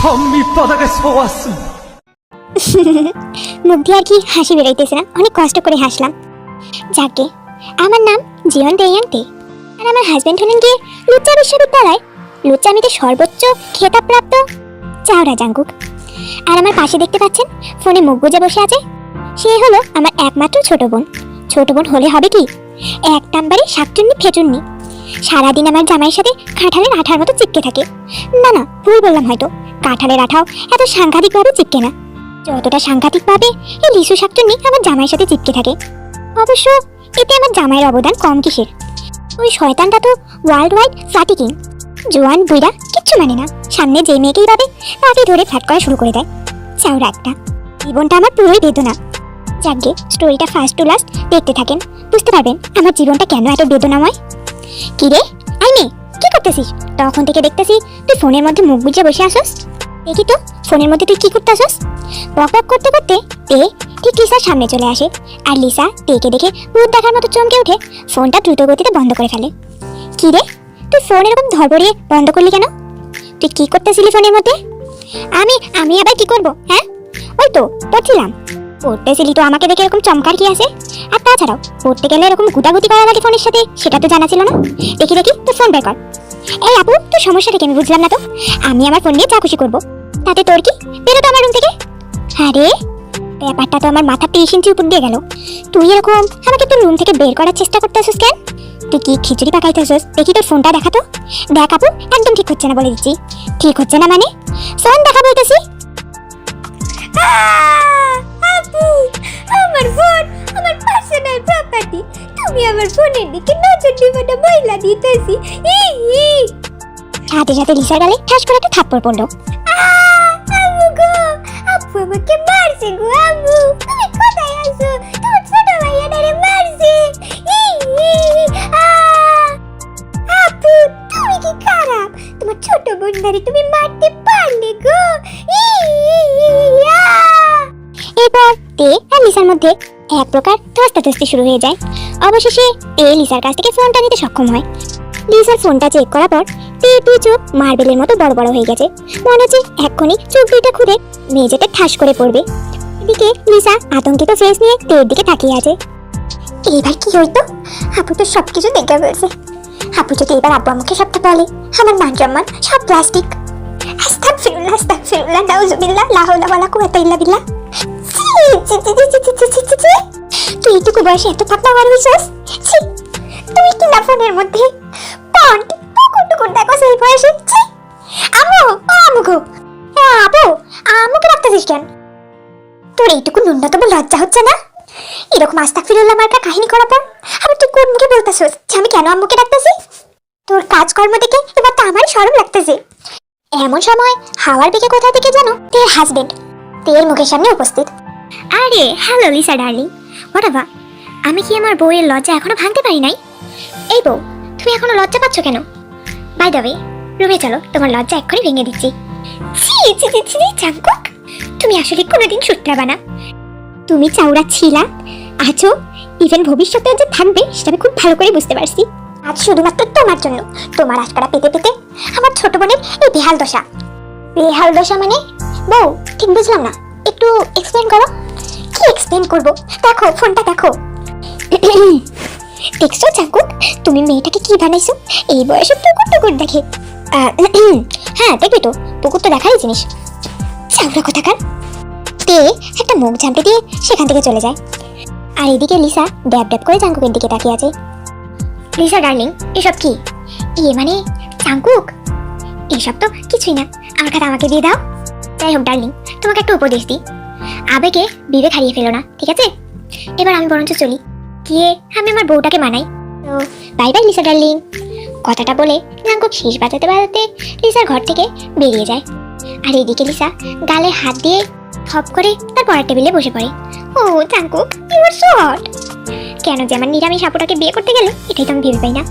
전 밑바닥에 서왔습니다. মুখ দিয়ে আর কি হাসি বেরোইতেছে না, অনেক কষ্ট করে হাসলাম। যাকে আমার নাম জিয়ন দেয়াংতে, আর আমার হাজবেন্ড হলেন গিয়ে লুচ্চা বিশ্ববিদ্যালয় লুচ্চামিতে সর্বোচ্চ খেতাবপ্রাপ্ত চাওড়া জাঙ্কুক। আর আমার পাশে দেখতে পাচ্ছেন ফোনে মুখ গুজে বসে আছে, সে হলো আমার একমাত্র ছোট বোন। ছোট বোন হলে হবে কি, এক নাম্বারে শাকচুন্নি ফেচুন্নি, সারাদিন আমার জামাইয়ের সাথে কাঁঠালের আঠার মতো চিপকে থাকে। না না, ভুল বললাম হয়তো, কাঁঠালের আঠাও এত সাংঘাতিকভাবে চিপকে না, যতটা সাংঘাতিকভাবে এই লিসু শাকচুন্নি আমার জামাইয়ের সাথে চিপকে থাকে। অবশ্য এতে আমার জামাইয়ের অবদান কম কিসের, ওই শয়তানটা তো ওয়ার্ল্ড ওয়াইড ফ্ল্যাটি কিং। জোয়ান বুইরা কিচ্ছু মানে না, সামনে যে মেয়েকেই পাবে তাকে ধরে ফ্ল্যাট করা শুরু করে দেয়। চাওড়া একটা, জীবনটা আমার পুরোই বেদনা। যাকে স্টোরিটা ফার্স্ট টু লাস্ট দেখতে থাকেন, বুঝতে পারবেন আমার জীবনটা কেন এত বেদনাময়। কি রে আই মেয়ে, কি করতেছিস? তখন থেকে দেখতেছি তুই ফোনের মধ্যে মুখ বুঝে বসে আসস। দেখি তো ফোনের মধ্যে তুই কি করতে আসস। বক বক করতে করতে তে ঠিক লিসার সামনে চলে আসে, আর লিসা তেকে দেখে ভূত দেখার মতো চমকে উঠে ফোনটা দ্রুত গতিতে বন্ধ করে ফেলে। কি রে, তুই ফোন এরকম ধরবড়িয়ে বন্ধ করলি কেন? তুই কি করতেছিলি ফোনের মধ্যে? আমি আবার কি করব? হ্যাঁ, ওই তো পড়ছিলাম। পড়তেছিলি তো আমাকে দেখে এরকম চমকার কি আছে? আর তাছাড়াও পড়তে গেলে এরকম গুটাগুটি করা লাগে ফোনের সাথে, সেটা তো জানা ছিল না। দেখি তোর ফোন বের কর। এই আপু, তোর সমস্যাটা কি আমি বুঝলাম না তো। আমি আমার ফোন নিয়ে যা খুশি করবো, তাতে তোর কি? বেরো তো আমার রুম থেকে। আরে ব্যাপারটা তো আমার মাথা 30 ইঞ্চি উপর দিয়ে গেল। তুই এরকম আমাকে তোর রুম থেকে বের করার চেষ্টা করতেছিস কেন? তুই কি খিচুড়ি পাকাইতেছিস? দেখি তোর ফোনটা দেখা তো। দেখ আপু, একদম ঠিক হচ্ছে না বলে দিচ্ছি। ঠিক হচ্ছে না মানে? ফোন দেখা বলতেছি। আপু, আমার ফোন আমার পার্সোনাল প্রপার্টি, তুমি আমার ফোনের দিকে নজর দিবে না, ময়লা দিতেছি। সাথে সাথে লিসার গালে ঠাস করে একটা থাপ্পড় পড়লো। আম্মু গো, আপু আমাকে মারছে গো। আম্মু, তুমি কোথায় আছো? তোমার ছোট ভাইয়াটারে মারছে। আপু, তুমি কি খারাপ? তোমার ছোট বোনটারে তুমি মারতে পারলে গো। এরপর তে আর লিসার মধ্যে এক প্রকার ধস্তাধস্তি শুরু হয়ে যায়। অবশেষে তে লিসার কাছ থেকে ফোনটা নিতে সক্ষম হয়। লিসার ফোনটা চেক করার পর তের দুই চোখ মার্বেলের মতো বড় বড় হয়ে গেছে, মনে হচ্ছে এক্ষুনি চোখ দুইটা খুলে মেঝেতে ঠাস করে পড়বে। এদিকে লিসা আতঙ্কিত ফেস নিয়ে তের দিকে তাকিয়ে আছে। এবার কি হইতো? আপু তো সবকিছু দেখে ফেলছে। আপু যদি এবার আব্বু আমাকে সবটা বলে, আমার মান সম্মান সব প্লাস্টিক। আস্তাগফিরুল্লাহ, আস্তাগফিরুল্লাহ, নাউযুবিল্লাহ, লা হাওলা ওয়ালা কুওয়াতা ইল্লা বিল্লাহ। তুই এইটুকু বয়সে এত পাতলা বার হইছস? তুই কি না ফোনের মধ্যে পন্ট টুকুর দেখো সেই বয়সে? আম্মু, আম্মু গো, আপু আম্মুকে রাখতেছিস কেন? তোর এইটুকু ন্যূনতম লজ্জা হচ্ছে না? এরকম আস্তাগফিরুল্লাহ মার্কা কাহিনী করার পর আবার তুই কোন মুখে বলতেছিস যে আমি কেন আম্মুকে ডাকতেছি? তোর কাজকর্ম দেখে এবার তো আমারই শরম লাগতেছে। এমন সময় হাওয়ার দিকে কোথা থেকে যেন তের হাজবেন্ড তের মুখের সামনে উপস্থিত। আরে hello Lisa darling, what ever. আমি কি আমার বউয়ের লজ্জা এখনো ভাঙতে পারি নাই? এই বউ, তুমি এখনো লজ্জা পাচ্ছ কেন? বাই দ্য ওয়ে, রুমে চলো, তোমার লজ্জা এক্ষুনি ভেঙে দিচ্ছি। জাঙ্কুক, তুমি আসলে কোনোদিন শুধরাবা না। তুমি চাউড়া ছিলা, আছো, ইভেন ভবিষ্যতে যে থাকবে সেটা আমি খুব ভালো করে বুঝতে পারছি। আজ শুধুমাত্র তোমার জন্য, তোমার আশকারা পেতে পেতে আমার ছোট বোনের এই বেহাল দশা। বেহাল দশা মানে? বউ, ঠিক বুঝলাম না, একটু এক্সপ্লেন করো। কি এক্সপ্লেন করবো? দেখো ফোনটা দেখো। দেখছো জাঙ্কুক, তুমি মেয়েটাকে কি বানাইছো? এই বয়সে পুকুর টুকুর দেখে। হ্যাঁ দেখবি তো, পুকুর তো দেখারই জিনিস। চাউরা কোথাকার। তে একটা মুখ ঝামটে দিয়ে সেখান থেকে চলে যায়। আর এদিকে লিসা ড্যাব ড্যাব করে জাঙ্কুকের দিকে তাকিয়ে আছে। লিসা ডার্লিং, এসব কি? মানে জাঙ্কুক, এসব তো কিছুই না, আমার খাতা আমাকে দিয়ে দাও। যাই হোক ডার্লিং, তোমাকে একটা উপদেশ দিই, আবেগে বিবেক হারিয়ে ফেলো না, ঠিক আছে? এবার আমি বরঞ্চ চলি, গিয়ে আমি আমার বউটাকে মানাই। তো বাই বাই লিসা ডার্লিং। কথাটা বলে জাঙ্কুক শীষ বাজাতে বাজাতে লিসার ঘর থেকে বেরিয়ে যায়। আর এদিকে লিসা গালে হাত দিয়ে হপ করে তার পড়ার টেবিলে বসে পড়ে। Oh Jungkook, you are so hot. কেন যে আমার নিরামিষ আপুটাকে বিয়ে করতে গেল, এটাই তো আমি ভেবে পাই না।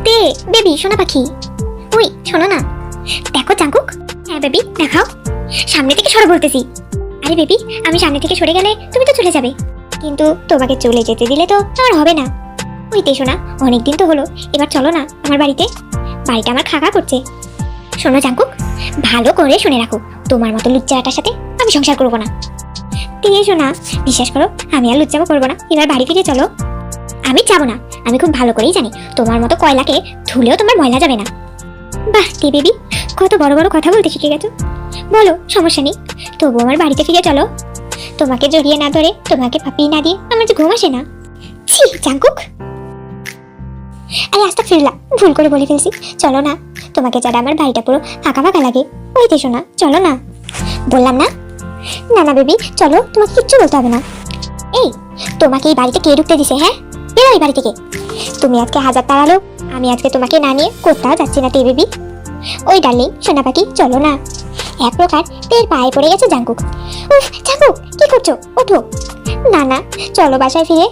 তে বেবি, সোনা পাখি, ওই শোনো না। দেখো জাঙ্কুক। হ্যাঁ বেবি, দেখাও। সামনে থেকে সরে বলতেছি। আরে বেবি, আমি সামনে থেকে সরে গেলে তুমি তো চলে যাবে, কিন্তু তোমাকে চলে যেতে দিলে তো আমার হবে না। ওই তে শোনা, অনেকদিন তো হলো, এবার চলো না আমার বাড়িতে। বাড়িটা আমার খাকা করছে। শোনো জাঙ্কুক, ভালো করে শুনে রাখো, তোমার মতো লুচ্চাটার সাথে আমি সংসার করবো না। দিয়ে শোনা, বিশ্বাস করো আমি আর লুচ্চামো করবো না, এবার বাড়ি ফিরে চলো। আমি যাবো না, আমি খুব ভালো করেই জানি তোমার মতো কয়লাকে ধুলেও তোমার ময়লা যাবে না। বাহ টি বেবি, কত বড় বড় কথা বলতে শিখে গেছো। বলো, সমস্যা নেই, তবু আমার বাড়িতে ফিরে চলো। তোমাকে জড়িয়ে না ধরে, তোমাকে পাপিয়ে না দিয়ে আমার যে ঘুম আসে না। ছি জাঙ্কুক, আরে আস্তা ফিরলাম, ভুল করে বলে ফেলছি। চলো না, তোমাকে ছাড়া আমার বাড়িটা পুরো ফাঁকা ফাঁকা লাগে। ওই দেশো না, চলো না, বললাম না। না না বেবি চলো, তোমাকে কিচ্ছু বলতে হবে না। এই, তোমাকে এই বাড়িতে কে ঢুকতে দিছে? হ্যাঁ, বেরো এই বাড়ি থেকে। তুমি আজকে হাজার তাড়ালো, আমি আজকে তোমাকে না নিয়ে কোথাও যাচ্ছি না টি বেবি। ওই ডার্লিং সোনা পাখি চলো না। এক প্রকার তের পায়ে পড়ে গেছে জাঙ্কুক। উফ জাঙ্কুক, কি করছো? ওঠো। না না, চলো বাসায় ফিরে।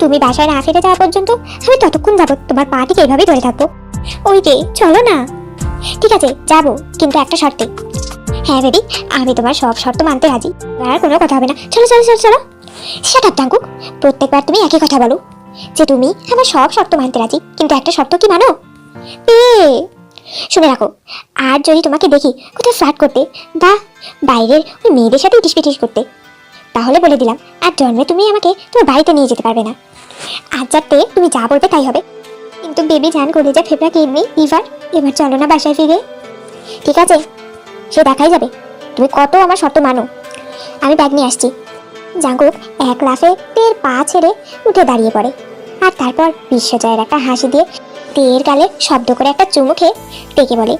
তুমি বাসায় না ফিরে যাওয়া পর্যন্ত আমি ততক্ষণ যাবো তোমার পাটিকে এইভাবেই ধরে থাকবো। ওই যে চলো না। ঠিক আছে যাবো, কিন্তু একটা শর্তে। হ্যাঁ বেবি, আমি তোমার সব শর্ত মানতে রাজি, আর কোনো কথা হবে না। চলো চলো চলো চলো। শাট আপ জাঙ্কুক, প্রত্যেকবার তুমি একই কথা বলো যে তুমি আমার সব শর্ত মানতে রাজি, কিন্তু একটা শর্ত কি মানো? শুনে রাখো, আর যদি তোমাকে দেখি কোথাও ফ্লার্ট করতে বা বাইরের ওই মেয়েদের সাথে ইটিস পিটিস করতে, তাহলে বলে দিলাম আর জন্মে তুমি আমাকে তোমার বাড়িতে নিয়ে যেতে পারবে না। আজ যাতে তুমি যা বলবে তাই হবে। কিন্তু বেবি জান করে যা ফেবরা কিডনি লিভার, এবার চলো না বাসায় ফিরে। ঠিক আছে, সে দেখাই যাবে তুমি কত আমার শর্ত মানো। আমি ব্যাগ নিয়ে আসছি। জাঙ্কুক এক লাফে তের পা ছেড়ে উঠে দাঁড়িয়ে পড়ে, আর তারপর বিশ্বজয়ের একটা হাসি দিয়ে তের গালে শব্দ করে একটা চুমু খেয়ে ডেকে বলে,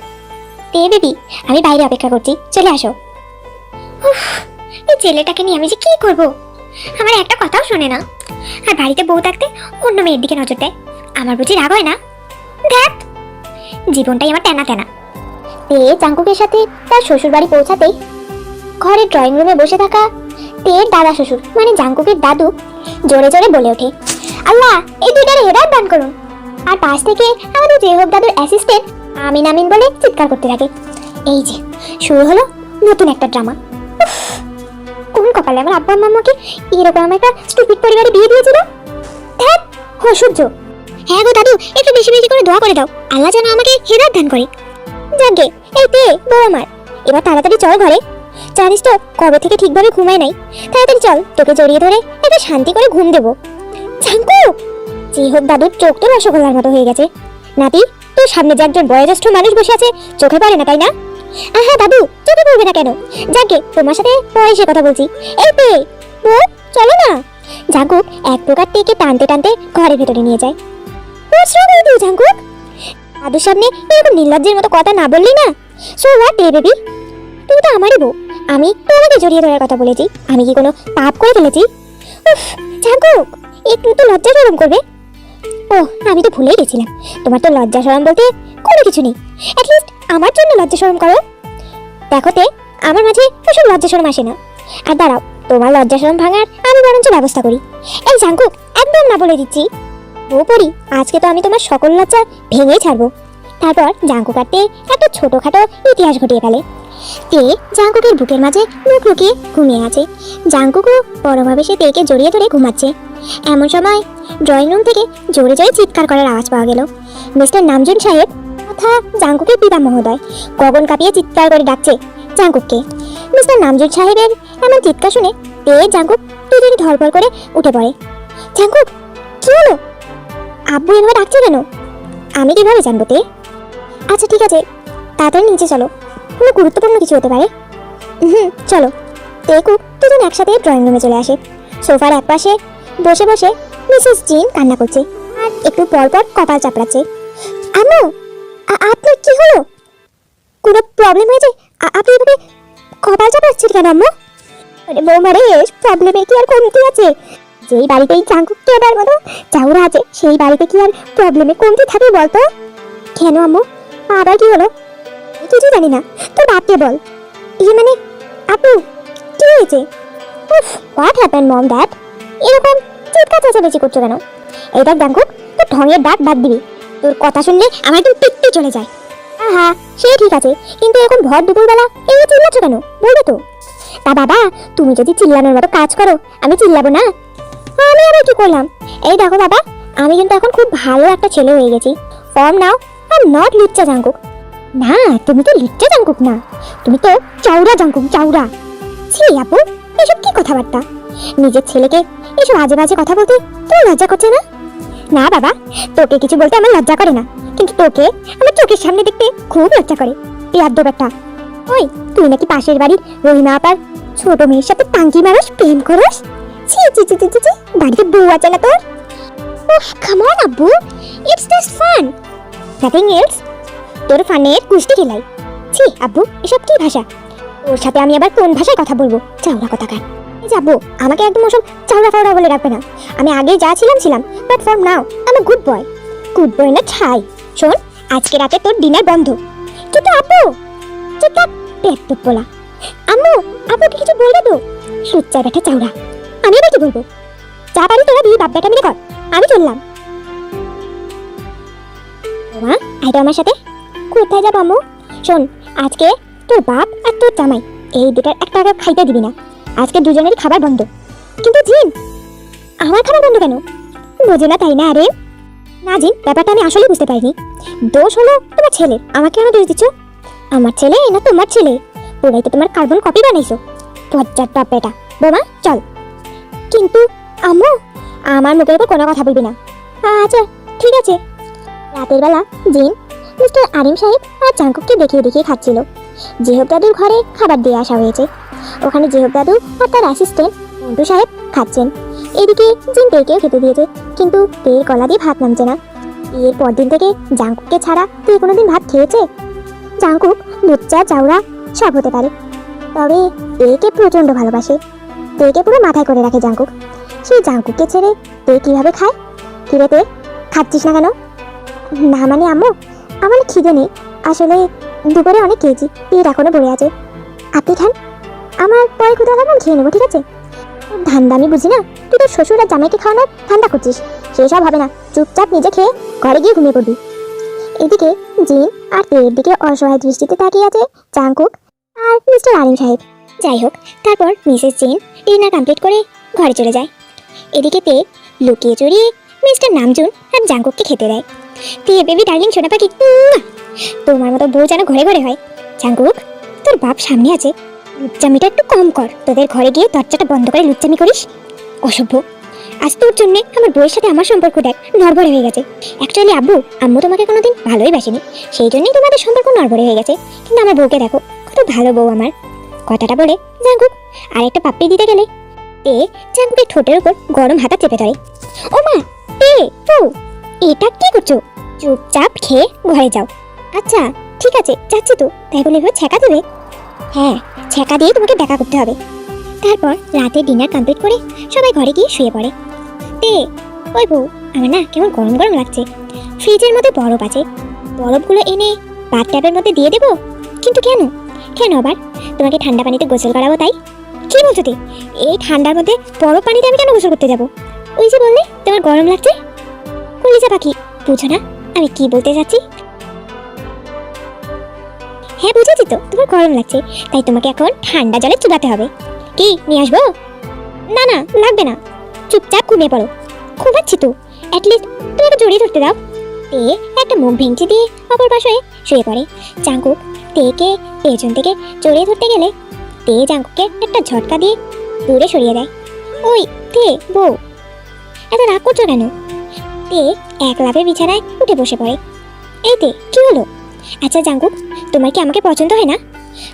তে বেবি আমি বাইরে অপেক্ষা করছি, চলে আসো। এই ছেলেটাকে নিয়ে আমি যে কি করব, আমার একটা কথাও শোনে না, আর বাড়িতে বউ থাকতে অন্য মেয়ের দিকে নজর দেয়। আমার বুঝি রাগ হয় না? দেখ, জীবনটাই আমার টানা টানা। তে জাঙ্কুকের সাথে তার শ্বশুর বাড়ি পৌঁছাতেই ঘরের ড্রয়িং রুমে বসে থাকা তের দাদা শ্বশুর মানে জাঙ্কুকের দাদু জোরে জোরে বলে ওঠে, আল্লাহ এই দুইটারে হেদায়েত দান করুন। আর পাশ থেকে আমাদের জেহব দাদুর অ্যাসিস্ট্যান্ট আমিন আমিন বলে চিৎকার করতে থাকে। এই যে শুরু হলো নতুন একটা ড্রামা। কোন কপালে আমার আব্বা আম্মাকে এরকম একটা স্টুপিড পরিবারে বিয়ে দিয়েছিল। ধ্যাত, অসহ্য। হ্যাঁ গো দাদু, একটু বেশি বেশি করে দোয়া করে দাও, আল্লাহ যেন আমাকে হেদায়েত দান করে। যাকে এই তে বউ আমার, এবার তাড়াতাড়ি চল ঘরে। জানিস তো কবে থেকে ঠিকভাবে ঘুমাই নাই, তাড়াতাড়ি চল, তোকে জড়িয়ে ধরে একটা শান্তি করে ঘুম দেবো। জাঙ্কু, জেহব দাদুর চোখ তো রসগোল্লার মতো হয়ে গেছে। নাতি, তোর সামনে যে একজন বয়োজ্যেষ্ঠ মানুষ বসে আছে, চোখে পড়ে না তাই না? হ্যাঁ দাদু, চোখে পড়বে না কেন? যাকে তোমার সাথে পরে সে কথা বলছি। এই তে বউ, চলো না। জাঙ্কুক এক প্রকার টেকে টানতে টানতে ঘরের ভেতরে নিয়ে যায়। জাঙ্কুক, দাদুর সামনে এরকম নির্লজ্জের মতো কথা না বললি না। সো হোয়াট ডে বেবি, তুমি তো আমারই বউ, আমি তোমাকে জড়িয়ে ধরার কথা বলেছি, আমি কি কোনো পাপ করে ফেলেছি? উফ জাঙ্কুক, একটু তো লজ্জা শরম করবে। ও আমি তো ভুলেই গেছিলাম, তোমার তো লজ্জা শরম বলতে কোনো কিছু নেই। অ্যাটলিস্ট আমার জন্য লজ্জা শরম করো। দেখো তে, আমার মাঝে ওসব লজ্জা শরম আসে না। আর দাঁড়াও, তোমার লজ্জা শরম ভাঙার আমি বরঞ্চ ব্যবস্থা করি। এই জাঙ্কুক, একদম না বলে দিচ্ছি। বউ পড়ি, আজকে তো আমি তোমার সকল লজ্জা ভেঙেই ছাড়বো। তারপর জাঙ্কুক আর তে একটা ছোটখাটো ইতিহাস ঘটিয়ে ফেলে। তে জাঙ্কুকের বুকের মাঝে মুখ লুকিয়ে ঘুমিয়ে আছে। জাঙ্কুকও বড়ভাবে সে তেকে জড়িয়ে ধরে ঘুমাচ্ছে। এমন সময় ড্রয়িং রুম থেকে জোরে জোরে চিৎকার করার আওয়াজ পাওয়া গেল। মিস্টার নামজুন সাহেব তথা জাঙ্কুকের পিতা মহোদয় গগন কাঁপিয়ে চিৎকার করে ডাকছে জাঙ্কুককে। মিস্টার নামজুন সাহেবের এমন চিৎকার শুনে তে জাঙ্কুক দুজনে ধরপড় করে উঠে পড়ে। জাঙ্কুক, কি হলো? আব্বু এভাবে ডাকছে কেন? আমি কিভাবে জানবো তে? আচ্ছা ঠিক আছে, তাড়াতাড়ি নিচে চলো, কোনো গুরুত্বপূর্ণ কিছু হতে পারে। চলো। তেকুক দুজন একসাথে ড্রয়িং রুমে চলে আসে। সোফার এক পাশে বসে বসে মিসেস জিন কান্না করছে আর একটু পর পর কপাল চাপড়াচ্ছে। আম্মু, আপনার কি হলো? কোনো প্রবলেম হয়েছে? আপনি এভাবে কপাল চাপড়াচ্ছেন কেন আম্মু? আরে বৌমারে, প্রবলেমের কি আর কমতি আছে? যেই বাড়িতে এই জাঙ্কুক কেদার মতো চাউরা আছে, সেই বাড়িতে কি আর প্রবলেমে কমতি থাকে বলতো? কেন আম্মু, আবার কি হলো? কিছু জানি না, তোর বাপকে বল। ইয়ে মানে আপু, কি হয়েছে? উফ, হোয়াট হ্যাপেন্ড মম ড্যাড? এরকম চিৎকার চেঁচামেচি করছো কেন? এই দেখ জাঙ্কুক, তোর ঢঙের ডাক বাদ দিবি, তোর কথা শুনলে আমার একদম পিত্তি চলে যায়। হ্যাঁ সে ঠিক আছে, কিন্তু এরকম ভর দুপুরবেলা এই চিল্লাচ্ছ কেন বলবে তো? তা বাবা, তুমি যদি চিল্লানোর মতো কাজ করো আমি চিল্লাবো না? আমি আবার কি করলাম? এই দেখো বাবা, আমি কিন্তু এখন খুব ভালো একটা ছেলে হয়ে গেছি। Form now, I am not লুচ্চা জাঙ্কুক। না, তুমি তো লুচ্চা জাঙ্কুক না, তুমি তো চাউরা জাঙ্কুক, চাউরা। ছি আপু, এসব কি কথাবার্তা? নিজের ছেলেকে এসব আজে বাজে কথা বলতে তোমার লজ্জা করছে না? না বাবা, তোকে কিছু বলতে আমার লজ্জা করে না, কিন্তু তোকে আমার চোখের সামনে দেখতে খুব লজ্জা করে। বেয়াদ্দপ একটা। ওই, তুই নাকি পাশের বাড়ির রহিমা আপার ছোট মেয়ের সাথে টাঙ্কি মারস, প্রেম করস? ছি ছি ছি ছি ছি, বাড়িতে বউ আছে না তোর? উফ, কাম অন আব্বু, it's just fun, nothing else. তোর ফানের কুষ্টি খেলাই। ছি আব্বু, এসব কি ভাষা? ওর সাথে আমি আবার কোন ভাষায় কথা বলবো? চাউরা কথাকার। এই যে আব্বু, আমাকে একদম ওসব চাউরা ফাউরা বলে রাখবে না। আমি আগে যা ছিলাম, বাট ফর নাও আমি গুড বয়। গুড বয় না ছাই। শোন, আজকে রাতে তোর ডিনার বন্ধ। কিন্তু আব্বু, চুপ থাক, পেট বলা। আম্মু, আপুকে কিছু বলবে তো? সুচ্চা ব্যাটা চাউরা, আমি আবার কি বলবো? যা পারি তোরা দিয়ে বাপ ব্যাটা মিলে কর, আমি চললাম। মা, আইতো আমার সাথে। কোথায় যাবো আম্মু? শোন, আজকে তোর বাপ আর তোর জামাই এই দুটার একটা খাইতে দিবি না। আজকে দুজনেরই খাবার বন্ধ। কিন্তু জিন, আমার খাবার বন্ধ কেন? বোঝো না তাই না? আরে না জিন, ব্যাপারটা আমি আসলে বুঝতে পারিনি। দোষ হলো তোমার ছেলে। আমাকে কেন দোষ দিচ্ছ? আমার ছেলে না তোমার ছেলে? ওরাই তো তোমার কার্বন কপি বানাইছো। বজ্জার বাপ বেটা। বোমা চল। কিন্তু আম্মু, আমার মুখের উপর কোনো কথা বলবি না। আচ্ছা ঠিক আছে। রাতের বেলা জিন মিস্টার আরিম সাহেব আর জাঙ্কুককে দেখিয়ে খাচ্ছিল। জেহব দাদুর ঘরে খাবার দিয়ে আসা হয়েছে। ওখানে জেহব দাদু আর তার অ্যাসিস্ট্যান্ট মন্টু সাহেব খাচ্ছেন। এদিকে জিন তেকেও খেতে দিয়েছে, কিন্তু তের গলা দিয়ে ভাত নামছে না। এর পরদিন থেকে জাঙ্কুককে ছাড়া তুই কোনোদিন ভাত খেয়েছে? জাঙ্কুক লুচ্চা চাউরা সব হতে পারে, তবে তেকে প্রচণ্ড ভালোবাসে। তেকে পুরো মাথায় করে রাখে জাঙ্কুক। সেই জাঙ্কুককে ছেড়ে তে কিভাবে খায়? কিরে তে, খাচ্ছিস না কেন? না মানে আম্মু, আমার খিদে নেই আসলে। দুপুরে অনেক খেয়েছি, পেট এখনো ভরে আছে। আপনি খান, আমার পরে ক্ষুধা লাগবে খেয়ে নেবো, ঠিক আছে? ধান্দা আমি বুঝি না। তুই তোর শ্বশুর আর জামাইকে খাওয়ানোর ঠান্ডা করছিস, সেসব হবে না। চুপচাপ নিজে খেয়ে ঘরে গিয়ে ঘুমিয়ে পড়বি। এদিকে জিন আর তের দিকে অসহায় দৃষ্টিতে তাকিয়ে আছে জাঙ্কুক আর মিস্টার আরিম সাহেব। যাই হোক, তারপর মিসেস জিন ডিনার কমপ্লিট করে ঘরে চলে যায়। এদিকে তে লুকিয়ে চুরিয়ে মিস্টার নামজুন আর জাঙ্কুককে খেতে দেয়। তে বেবি ডার্লিং সোনা পাখি, তোমার মতো বউ যেন ঘরে ঘরে হয়। জাঙ্কুক, তোর বাপ সামনে আছে, লুচ্চামিটা একটু কম কর। তোদের ঘরে গিয়ে দরজাটা বন্ধ করে লুচ্চামি করিস, অসভ্য। আজ তোর জন্য আমার বউয়ের সাথে আমার সম্পর্ক দেখ নড়বড়ে হয়ে গেছে। অ্যাকচুয়ালি আম্মু তোমাকে কোনোদিন ভালোই বাসেনি, সেই জন্যই তোমাদের সম্পর্ক নড়বড়ে হয়ে গেছে। কিন্তু আমার বউকে দেখো, কত ভালো বউ আমার। কথাটা বলে জাঙ্কুক আর একটা পাপ্পি দিতে গেলে তে জাঙ্কুকের ঠোঁটের উপর গরম হাতা চেপে ধরে। ও মা, তে তো এটা কি করছো? চুপচাপ খেয়ে ঘরে যাও। আচ্ছা ঠিক আছে, যাচ্ছি তো। তাই বলে এভাবে ছ্যাঁকা দেবে? হ্যাঁ, ছ্যাঁকা দিয়ে তোমাকে দেখা করতে হবে। তারপর রাতে ডিনার কমপ্লিট করে সবাই ঘরে গিয়ে শুয়ে পড়ে। তে, ওই বউ, আমার না কেমন গরম গরম লাগছে। ফ্রিজের মধ্যে বরফ আছে, বরফগুলো এনে বাথ ট্যাবের মধ্যে দিয়ে দেবো? কিন্তু কেন? কেন আবার তোমাকে ঠান্ডা পানিতে গোসল করাবো তাই? কি বলছো তে? এই ঠান্ডার মধ্যে বরফ পানিতে আমি কেন গোসল করতে যাবো? ওই যে বললে তোমার গরম লাগছে। কলিজা পাখি, বুঝো না আমি কি বলতে চাচ্ছি? হ্যাঁ বুঝেছি তো, তোমার গরম লাগছে, তাই তোমাকে এখন ঠান্ডা জলে চুবাতে হবে। কি নিয়ে আসবো? না না লাগবে না, চুপচাপ ঘুমিয়ে পড়ো। ঘুমাচ্ছি তো, অ্যাটলিস্ট তোমাকে জড়িয়ে ধরতে দাও। তে একটা মুখ ভেঙচি দিয়ে অপর পাশে শুয়ে পড়ে। জাঙ্কুক তেকে পেছন থেকে জড়িয়ে ধরতে গেলে তে জাঙ্কুককে একটা ঝটকা দিয়ে দূরে সরিয়ে দেয়। ওই তে বউ, এত রাগ করছো কেন? তে এক লাফে বিছানায় উঠে বসে পড়ে। এই তে, কি হলো? আচ্ছা জাঙ্কুক, তোমার কি আমাকে পছন্দ হয় না?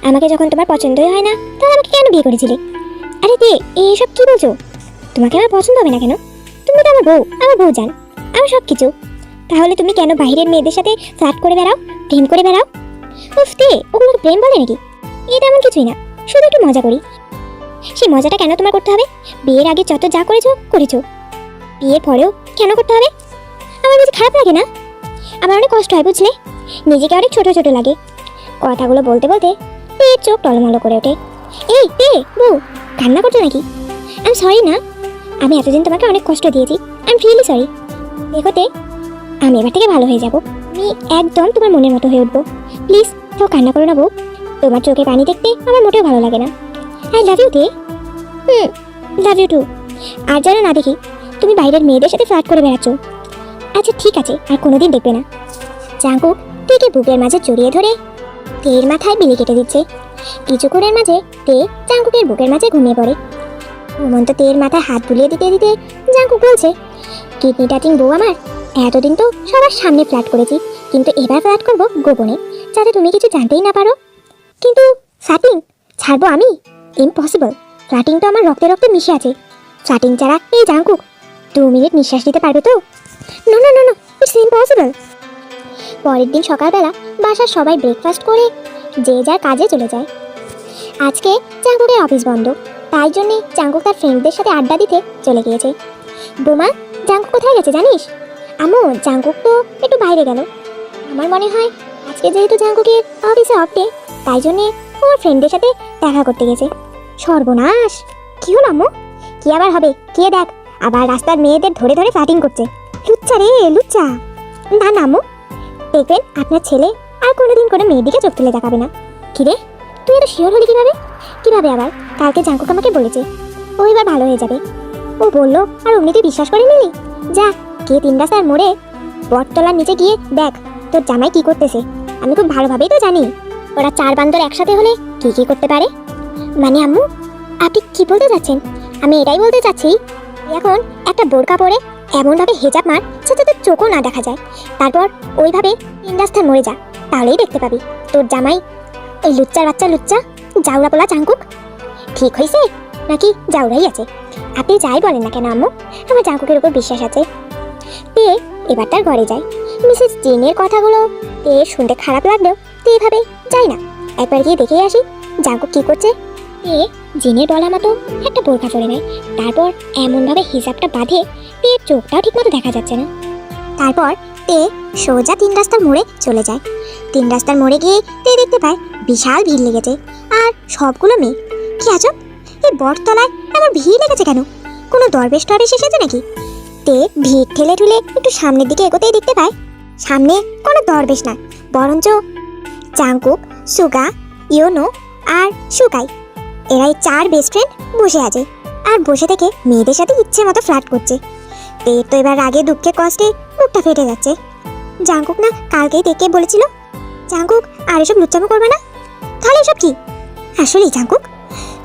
আমাকে যখন তোমার পছন্দই হয় না, তাহলে আমাকে কেন বিয়ে করেছিলে? আরে তে, এইসব কি বলছো? তোমাকে আমার পছন্দ হবে না কেন? তুমি তো আমার বউ জান, আমার সব কিছু। তাহলে তুমি কেন বাইরের মেয়েদের সাথে ফ্লার্ট করে বেড়াও, প্রেম করে বেড়াও? উফ তে, ওগুলোকে প্রেম বলে নাকি? এটা এমন কিছুই না, শুধু একটু মজা করি। সেই মজাটা কেন তোমার করতে হবে? বিয়ের আগে যত যা করেছো, বিয়ের পরেও কেন করতে হবে? আমার বুঝি খারাপ লাগে না? আমার অনেক কষ্ট হয় বুঝলে, নিজেকে অনেক ছোট ছোট লাগে। কথাগুলো বলতে বলতে পেট চোখ টলমলো করে ওঠে। এই তে বউ, কান্না করছো নাকি? আই এম সরি না, আমি এতদিন তোমাকে অনেক কষ্ট দিয়েছি। I am really sorry. দেখো তে, আমি এবার থেকে ভালো হয়ে যাব। আমি একদম তোমার মনের মতো হয়ে উঠবো। প্লিজ তাও কান্না করো না বউ, তোমার চোখে পানি দেখতে আমার মোটেও ভালো লাগে না। আই লাভ ইউ তে। Love you two. আর যেন না দেখি তুমি বাইরের মেয়েদের সাথে ফ্লার্ট করে বেড়াচ্ছ। আচ্ছা ঠিক আছে, আর কোনোদিন দেখবে না। জাঙ্কুক তেকে বুকের মাঝে জড়িয়ে ধরে তের মাথায় বিলি কেটে দিচ্ছে। কিছুক্ষণের মাঝে তে জাঙ্কুকের বুকের মাঝে ঘুমিয়ে পড়ে। ঘুমন্ত তের মাথায় হাত বুলিয়ে দিতে দিতে জাঙ্কুক বলছে, কিডনি টাচিং বউ আমার, এতদিন তো সবার সামনে ফ্ল্যাট করেছি, কিন্তু এবার ফ্ল্যাট করবো গোপনে, যাতে তুমি কিছু জানতেই না পারো। কিন্তু ফ্ল্যাটিং ছাড়বো আমি? ইম্পসিবল। ফ্ল্যাটিং তো আমার রক্তে রক্তে মিশে আছে। ফ্ল্যাটিং ছাড়া এই জাঙ্কুক 2 মিনিট নিঃশ্বাস নিতে পারবে তো? No no no no, it's impossible. পরের দিন সকালবেলা বাসার সবাই ব্রেকফাস্ট করে যে যার কাজে চলে যায়। আজকে জাঙ্কুকের অফিস বন্ধ, তাই জন্যে জাঙ্কুক তার ফ্রেন্ডদের সাথে আড্ডা দিতে চলে গিয়েছে। বোমা, জাঙ্কুক কোথায় গেছে জানিস? আম্মু, জাঙ্কুক তো একটু বাইরে গেল। আমার মনে হয় আজকে যেহেতু জাঙ্কুকের অফিসে অফ ডে, তাই জন্যে ওর ফ্রেন্ডদের সাথে দেখা করতে গেছে। সর্বনাশ! কি হলো আম্মু? কি আবার হবে? কে দেখ, আবার রাস্তার মেয়েদের ধরে ধরে ফ্ল্যাটিং করছে। লুচ্চা রে, লুচ্চা। না না আম্মু, দেখবেন আপনার ছেলে আর কোনোদিন কোনো মেয়ের দিকে চোখ তুলে দেখাবে না। কিরে, তুই এত শিওর হলি কিভাবে? কিভাবে আবার? কালকে জাঙ্কুক আমাকে বলেছে ও এবার ভালো হয়ে যাবে। ও বললো আর অমনি তুই বিশ্বাস করে নিলি? যা, গিয়ে 3 রাস্তার মোড়ে বটতলার নিচে গিয়ে দেখ তোর জামাই কি করতেছে। আমি খুব ভালোভাবেই তো জানি ওরা 4 বান্দর একসাথে হলে কি কি করতে পারে। মানে আম্মু, আপনি কি বলতে চাচ্ছেন? আমি এটাই বলতে চাচ্ছি, এখন একটা বোরকা পরে এমনভাবে হেজাব মার যাতে তোর চোখও না দেখা যায়, তারপর ওইভাবে 3 রাস্তার মোড়ে যা, তাহলেই দেখতে পাবি তোর জামাই ওই লুচ্চার বাচ্চা লুচ্চা জাউরা পোলা জাঙ্কুক ঠিক হয়েছে নাকি জাউরাই আছে। আপনি যাই বলেন না কেন আম্মু, আমার জাঙ্কুকের উপর বিশ্বাস আছে। তে এবার তার ঘরে যায়। মিসেস জিনের কথাগুলো তে শুনতে খারাপ লাগলেও তে এভাবে যাই না, একবার গিয়ে দেখে আসি জাঙ্কুক কি করছে। তে জিনের বলা মতো একটা বোরকা পরে নেয়, তারপর এমনভাবে হিজাবটা বাঁধে তে চোখটাও ঠিকমতো দেখা যাচ্ছে না। তারপর তে সোজা 3 রাস্তার মোড়ে চলে যায়। 3 রাস্তার মোড়ে গিয়ে তে দেখতে পায় বিশাল ভিড় লেগেছে, আর সবগুলো মেয়ে। কি আজব, এই বটতলায় এমন ভিড় লেগেছে কেন? কোনো দরবেশ টরবেশ এসেছে নাকি? তে ভিড় ঠেলে ঠুলে একটু সামনের দিকে এগোতেই দেখতে পায় সামনে কোনো দরবেশ না, বরঞ্চ জাঙ্কুক, সুগা, ইয়োনো আর সুকাই, এরাই 4 বেস্ট ফ্রেন্ড বসে আছে, আর বসে থেকে মেয়েদের সাথে ইচ্ছে মতো ফ্ল্যাট করছে। তের তো এবার রাগে দুঃখে কষ্টে মুখটা ফেটে যাচ্ছে। জাঙ্কুক না কালকেই তেকে বলেছিল জাঙ্কুক আর এসব লুচ্চামো করবে না, তাহলে এসব কি? আসলেই জাঙ্কুক,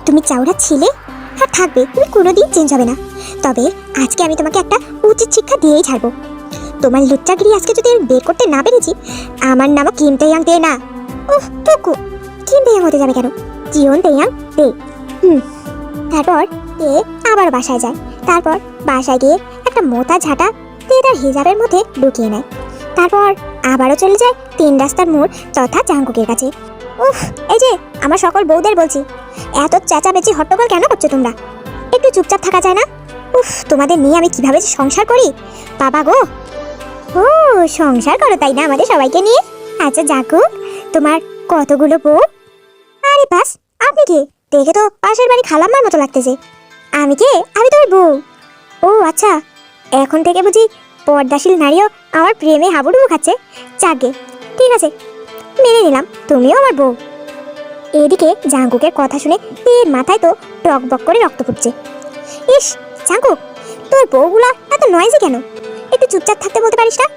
তুমি চাউরা ছিলে আর থাকবে, তুমি কোনোদিন চেঞ্জ হবে না। তবে আজকে আমি তোমাকে একটা উচিত শিক্ষা দিয়েই ছাড়বো। তোমার লুচ্চাগিরি আজকে যদি বের করতে না পেরেছি, আমার নামও কিম তেয়াং তে না। ওহ টুকু, কিম তেয়াং হতে যাবে কেন? জিওন তেয়াং তে। তারপর তে আবার বাসায় যায়। তারপর বাসায় গিয়ে একটা মোটা ঝাঁটা তে তার হিজাবের মধ্যে ঢুকিয়ে নেয়। তারপর আবারও চলে যায় 3 রাস্তার মোড় তথা জাঙ্কুকের কাছে। উফ, এই যে আমার সকল বউদের বলছি, এত চেঁচামেচি হট্টগোল কেন করছো তোমরা? একটু চুপচাপ থাকা যায় না? উফ, তোমাদের নিয়ে আমি কিভাবে যে সংসার করি বাবা গো। ও সংসার করো তাই না আমাদের সবাইকে নিয়ে? আচ্ছা জাঙ্কুক, তোমার কতগুলো বউ? আরে বাস, আপনি কে? দেখে তো পাশের বাড়ি খালাম্মার মতো লাগতেছে। আমি কে? আমি তোমার বউ। ও আচ্ছা, এখন থেকে বুঝি পর্দাশীল নারীও আমার প্রেমে হাবুডুবু খাচ্ছে। যাকে ঠিক আছে, মেনে নিলাম তুমিও আমার বউ। এদিকে জাঙ্কুকের কথা শুনে তের মাথায় তো টকবক করে রক্ত ফুটছে। ইস জাঙ্কুক, তোর বউগুলা এত নয়েজি কেন? একটু চুপচাপ থাকতে বলতে পারিস না?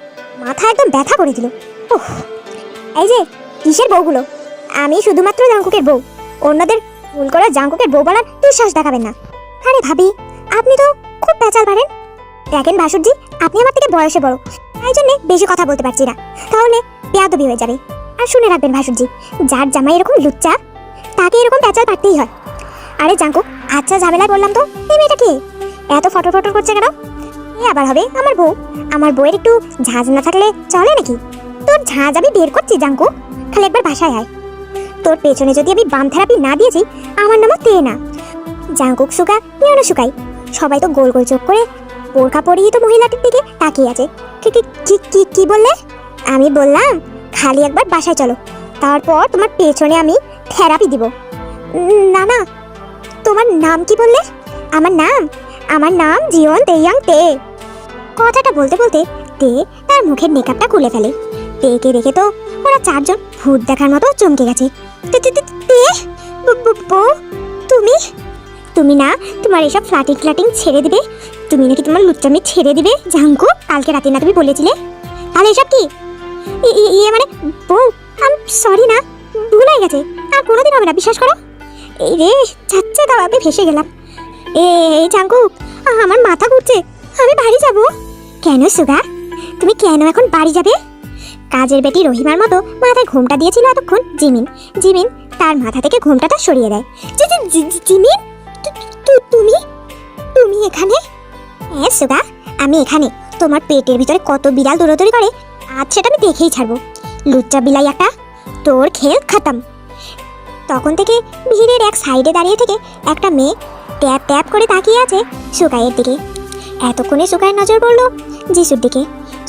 মাথা একদম ব্যথা করে দিল। ওহ, এই যে কিসের বউগুলো? আমি শুধুমাত্র জাঙ্কুকের বউ, অন্যদের ভুল করে জাঙ্কুকের বউ বলার দুঃসাহস দেখাবেন না। আরে ভাবি, আপনি তো খুব পেঁচাল পারেন। দেখেন ভাসুরজি, আপনি আমার থেকে বয়সে বড়, তাই জন্য বেশি কথা বলতে পারছি না, তাহলে বেয়াদবি হয়ে যাবে। আর শুনে রাখবেন ভাসুরজি, যার জামাই এরকম লুচ্চা তাকে এরকম পেঁচাল পারতেই হয়। আরে জাঙ্কুক, আচ্ছা ঝামেলায় বললাম তো, এই মেয়েটা কে এত ফটো ফটো করছে কেন? এ আবার হবে আমার বউ। আমার বউয়ের একটু ঝাঁজ না থাকলে চলে নাকি? তোর ঝাঁজ আমি বের করছি জাঙ্কুক, খালি একবার বাসায় আয়। তোর পেছনে যদি আমি বাম থেরাপি না দিয়েছি, আমার নামও তে না। জাঙ্কুক, সুগা, ইয়োনো সুকাই সবাই তো গোল গোল চোখ করে বোরকা পরিয়ে তো মহিলাটির দিকে তাকিয়ে আছে। কি বললে? আমি বললাম খালি একবার বাসায় চলো, তারপর তোমার পেছনে আমি থেরাপি দিব। না না, তোমার নাম কি বললে? আমার নাম জিওন তেয়াং তে। কথাটা বলতে বলতে তে তার মুখের মেকআপটা খুলে ফেলে। তেকে দেখে তো ওরা 4 জন ভূত দেখার মতো চমকে গেছে। তুমি না তোমার এসব ফ্ল্যাটিং ছেড়ে দিবে? তুমি নাকি তোমার লুচ্চামি ছেড়ে দিবে? জাঙ্কুক, কালকে রাতে না তুমি বলেছিলে? তাহলে এসব কি? ইয়ে মানে বউ, আমি সরি না, ভুল হয়ে গেছে, আর কোনোদিন হবে না, বিশ্বাস করো। এই রে, যাচ্ছে দাও, আমি ভেসে গেলাম। এই জাঙ্কুক, আমার মাথা ঘুরছে, আমি বাড়ি যাব। কেন সুগা, তুমি কেন এখন বাড়ি যাবে? কাজের বেটি রহিমার মতো মাথায় ঘোমটা দিয়েছিল এতক্ষণ জিমিন। জিমিন তার মাথা থেকে ঘোমটাটা সরিয়ে দেয়। জিমিন, তুমি তুমি এখানে? হ্যাঁ সুগা, আমি এখানে। তোমার পেটের ভিতরে কত বিড়াল দৌড়াদৌড়ি করে আজ সেটা আমি দেখেই ছাড়বো। লুচ্চা বিলাই একটা, তোর খেল খতম। তখন থেকে ভিড়ের এক সাইডে দাঁড়িয়ে থেকে একটা মেয়ে ট্যাপ ট্যাপ করে তাকিয়ে আছে সুকাইয়ের দিকে। এতক্ষণে সুকাইয়ের নজর পড়লো যিশুর দিকে।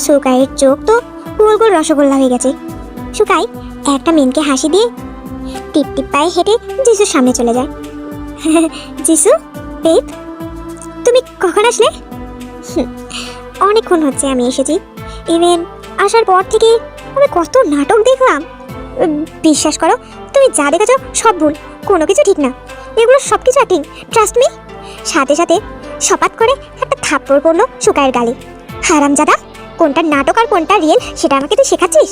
সুকাইয়ের চোখ তো গোল গোল রসগোল্লা হয়ে গেছে। সুকাই একটা মেনকে হাসি দিয়ে টিপ টিপ পায়ে হেঁটে যিশুর সামনে চলে যায়। যিশু, বেব, তুমি কখন আসলে? অনেকক্ষণ হচ্ছে আমি এসেছি। ইভেন আসার পর থেকে আমি কত নাটক দেখলাম। বিশ্বাস করো, তুমি যা দেখেছো সব ভুল, কোনো কিছু ঠিক না, এগুলো সব কিছু অ্যাক্টিং, ট্রাস্ট মি। সাথে সাথে সপাত করে একটা থাপ্পড় পড়লো সুকাইয়ের গালে। হারামজাদা, কোনটা নাটক আর কোনটা রিয়েল সেটা আমাকে তুই শেখাচ্ছিস?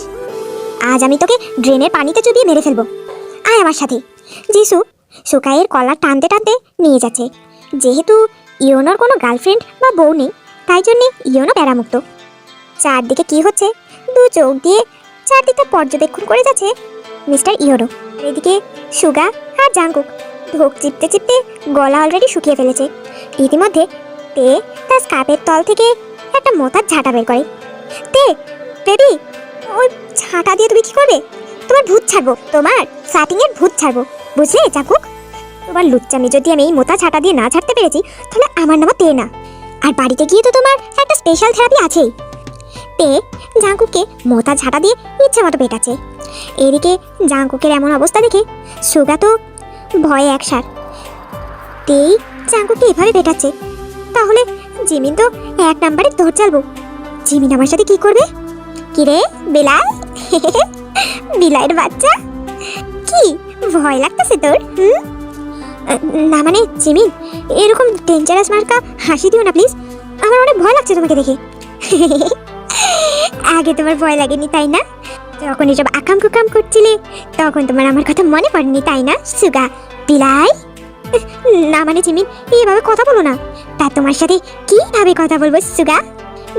আজ আমি তোকে ড্রেনের পানিতে চুবিয়ে মেরে ফেলবো। আয় আমার সাথে। যিশু সুকাইয়ের কলার টানতে টানতে নিয়ে যাচ্ছে। যেহেতু ইয়োনোর কোনো গার্লফ্রেন্ড বা বউ নেই, তাই জন্যে ইয়োনো প্যারামুক্ত। চারদিকে কি হচ্ছে দু চোখ দিয়ে চারদিকটা পর্যবেক্ষণ করে যাচ্ছে মিস্টার ইয়োনো। আর এদিকে সুগা আর জাঙ্কুক ঢোক চিপতে চিপতে গলা অলরেডি শুকিয়ে ফেলেছে। ইতিমধ্যে তে তার স্কার্পের তল থেকে একটা মোতার ঝাঁটা বের করে। তে বেবি, ওই ঝাঁটা দিয়ে তুমি কি করবে? তোমার ভূত ছাড়বো, তোমার ফ্ল্যাটিংয়ের ভূত ছাড়বো, বুঝলে জাঙ্কুক? তোমার লুচ্চামি যদি আমি এই মোতা ঝাঁটা দিয়ে না ছাড়তে পেরেছি, তাহলে আমার নামও তে না। আর বাড়িতে গিয়ে তো তোমার একটা স্পেশাল থেরাপি আছেই। তে জাঙ্কুককে মোতা ঝাঁটা দিয়ে ইচ্ছে মতো পেটাচ্ছে। এদিকে জাঙ্কুকের এমন অবস্থা দেখে সুগা তো ভয়ে একসার। তেই জাঙ্কুককে এভাবে পেটাচ্ছে, তাহলে জিমিন তো এক নাম্বারে দৌড় চালবো। জিমিন আমার সাথে কি করবে? কিরে বেলাই, বিলাইয়ের বাচ্চা, কি ভয় লাগতেছে তোর? না মানে জিমিন, এরকম ডেঞ্জারাস মার্কা হাসি দিও না প্লিজ, আমার অনেক ভয় লাগছে তোমাকে দেখে। আগে তোমার ভয় লাগেনি তাই না? যখন এসব আকাম কুকাম করছিলে তখন তোমার আমার কথা মনে পড়েনি তাই না সুগা বিলাই? না মানে জিমিন, এইভাবে কথা বলো না। তা তোমার সাথে কিভাবে কথা বলবো সুগা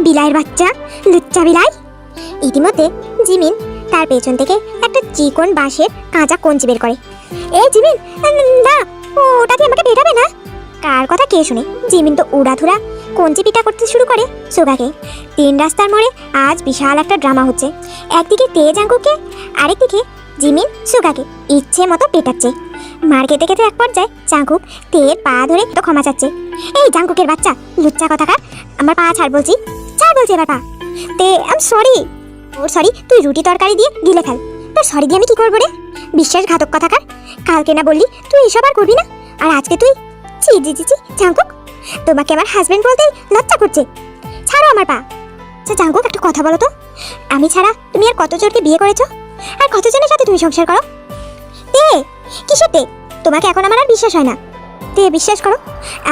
বিলাইয়ের বাচ্চা, লুচ্চা বিলাই? ইতিমধ্যে জিমিন তার পেছন থেকে একটা চিকন বাঁশের কাঁচা কঞ্চি বের করে। এই জিমিন, না, ওটা দিয়ে আমাকে পেটাবে না। কার কথা কে শুনে? জিমিন তো উড়াধুরা কঞ্চি পিটা করতে শুরু করে সুগাকে। তিন রাস্তার মোড়ে আজ বিশাল একটা ড্রামা হচ্ছে। একদিকে তে জাঙ্কুককে, আরেকদিকে জিমিন সুগাকে ইচ্ছে মতো পেটাচ্ছে। মার খেতে খেতে এক পর্যায়ে জাঙ্কুক তের পা ধরে তো ক্ষমা চাচ্ছে। এই জাঙ্কুকের বাচ্চা, লুচ্চা কথাকার, আমার পা ছাড় বলছি, ছাড় বলছি এবার পা। তে I am sorry. Or sorry তুই রুটি তরকারি দিয়ে গিলে ফেল। তোর সরি দিয়ে আমি কি করবো রে? বিশ্বাসঘাতক কথাকার, কালকে না বললি তুই এসব আর করবি না, আর আজকে তুই? ছি জি জি জি জাঙ্কুক, তোমাকে আমার হাজবেন্ড বলতেই লজ্জা করছে, ছাড়ো আমার পা। আচ্ছা জাঙ্কুক, একটা কথা বলো তো, আমি ছাড়া তুমি আর কতজনকে বিয়ে করেছো, আর কতজনের সাথে তুমি সংসার করো? তে কিসের তে? তোমাকে এখন আমার আর বিশ্বাস হয় না। তে বিশ্বাস করো,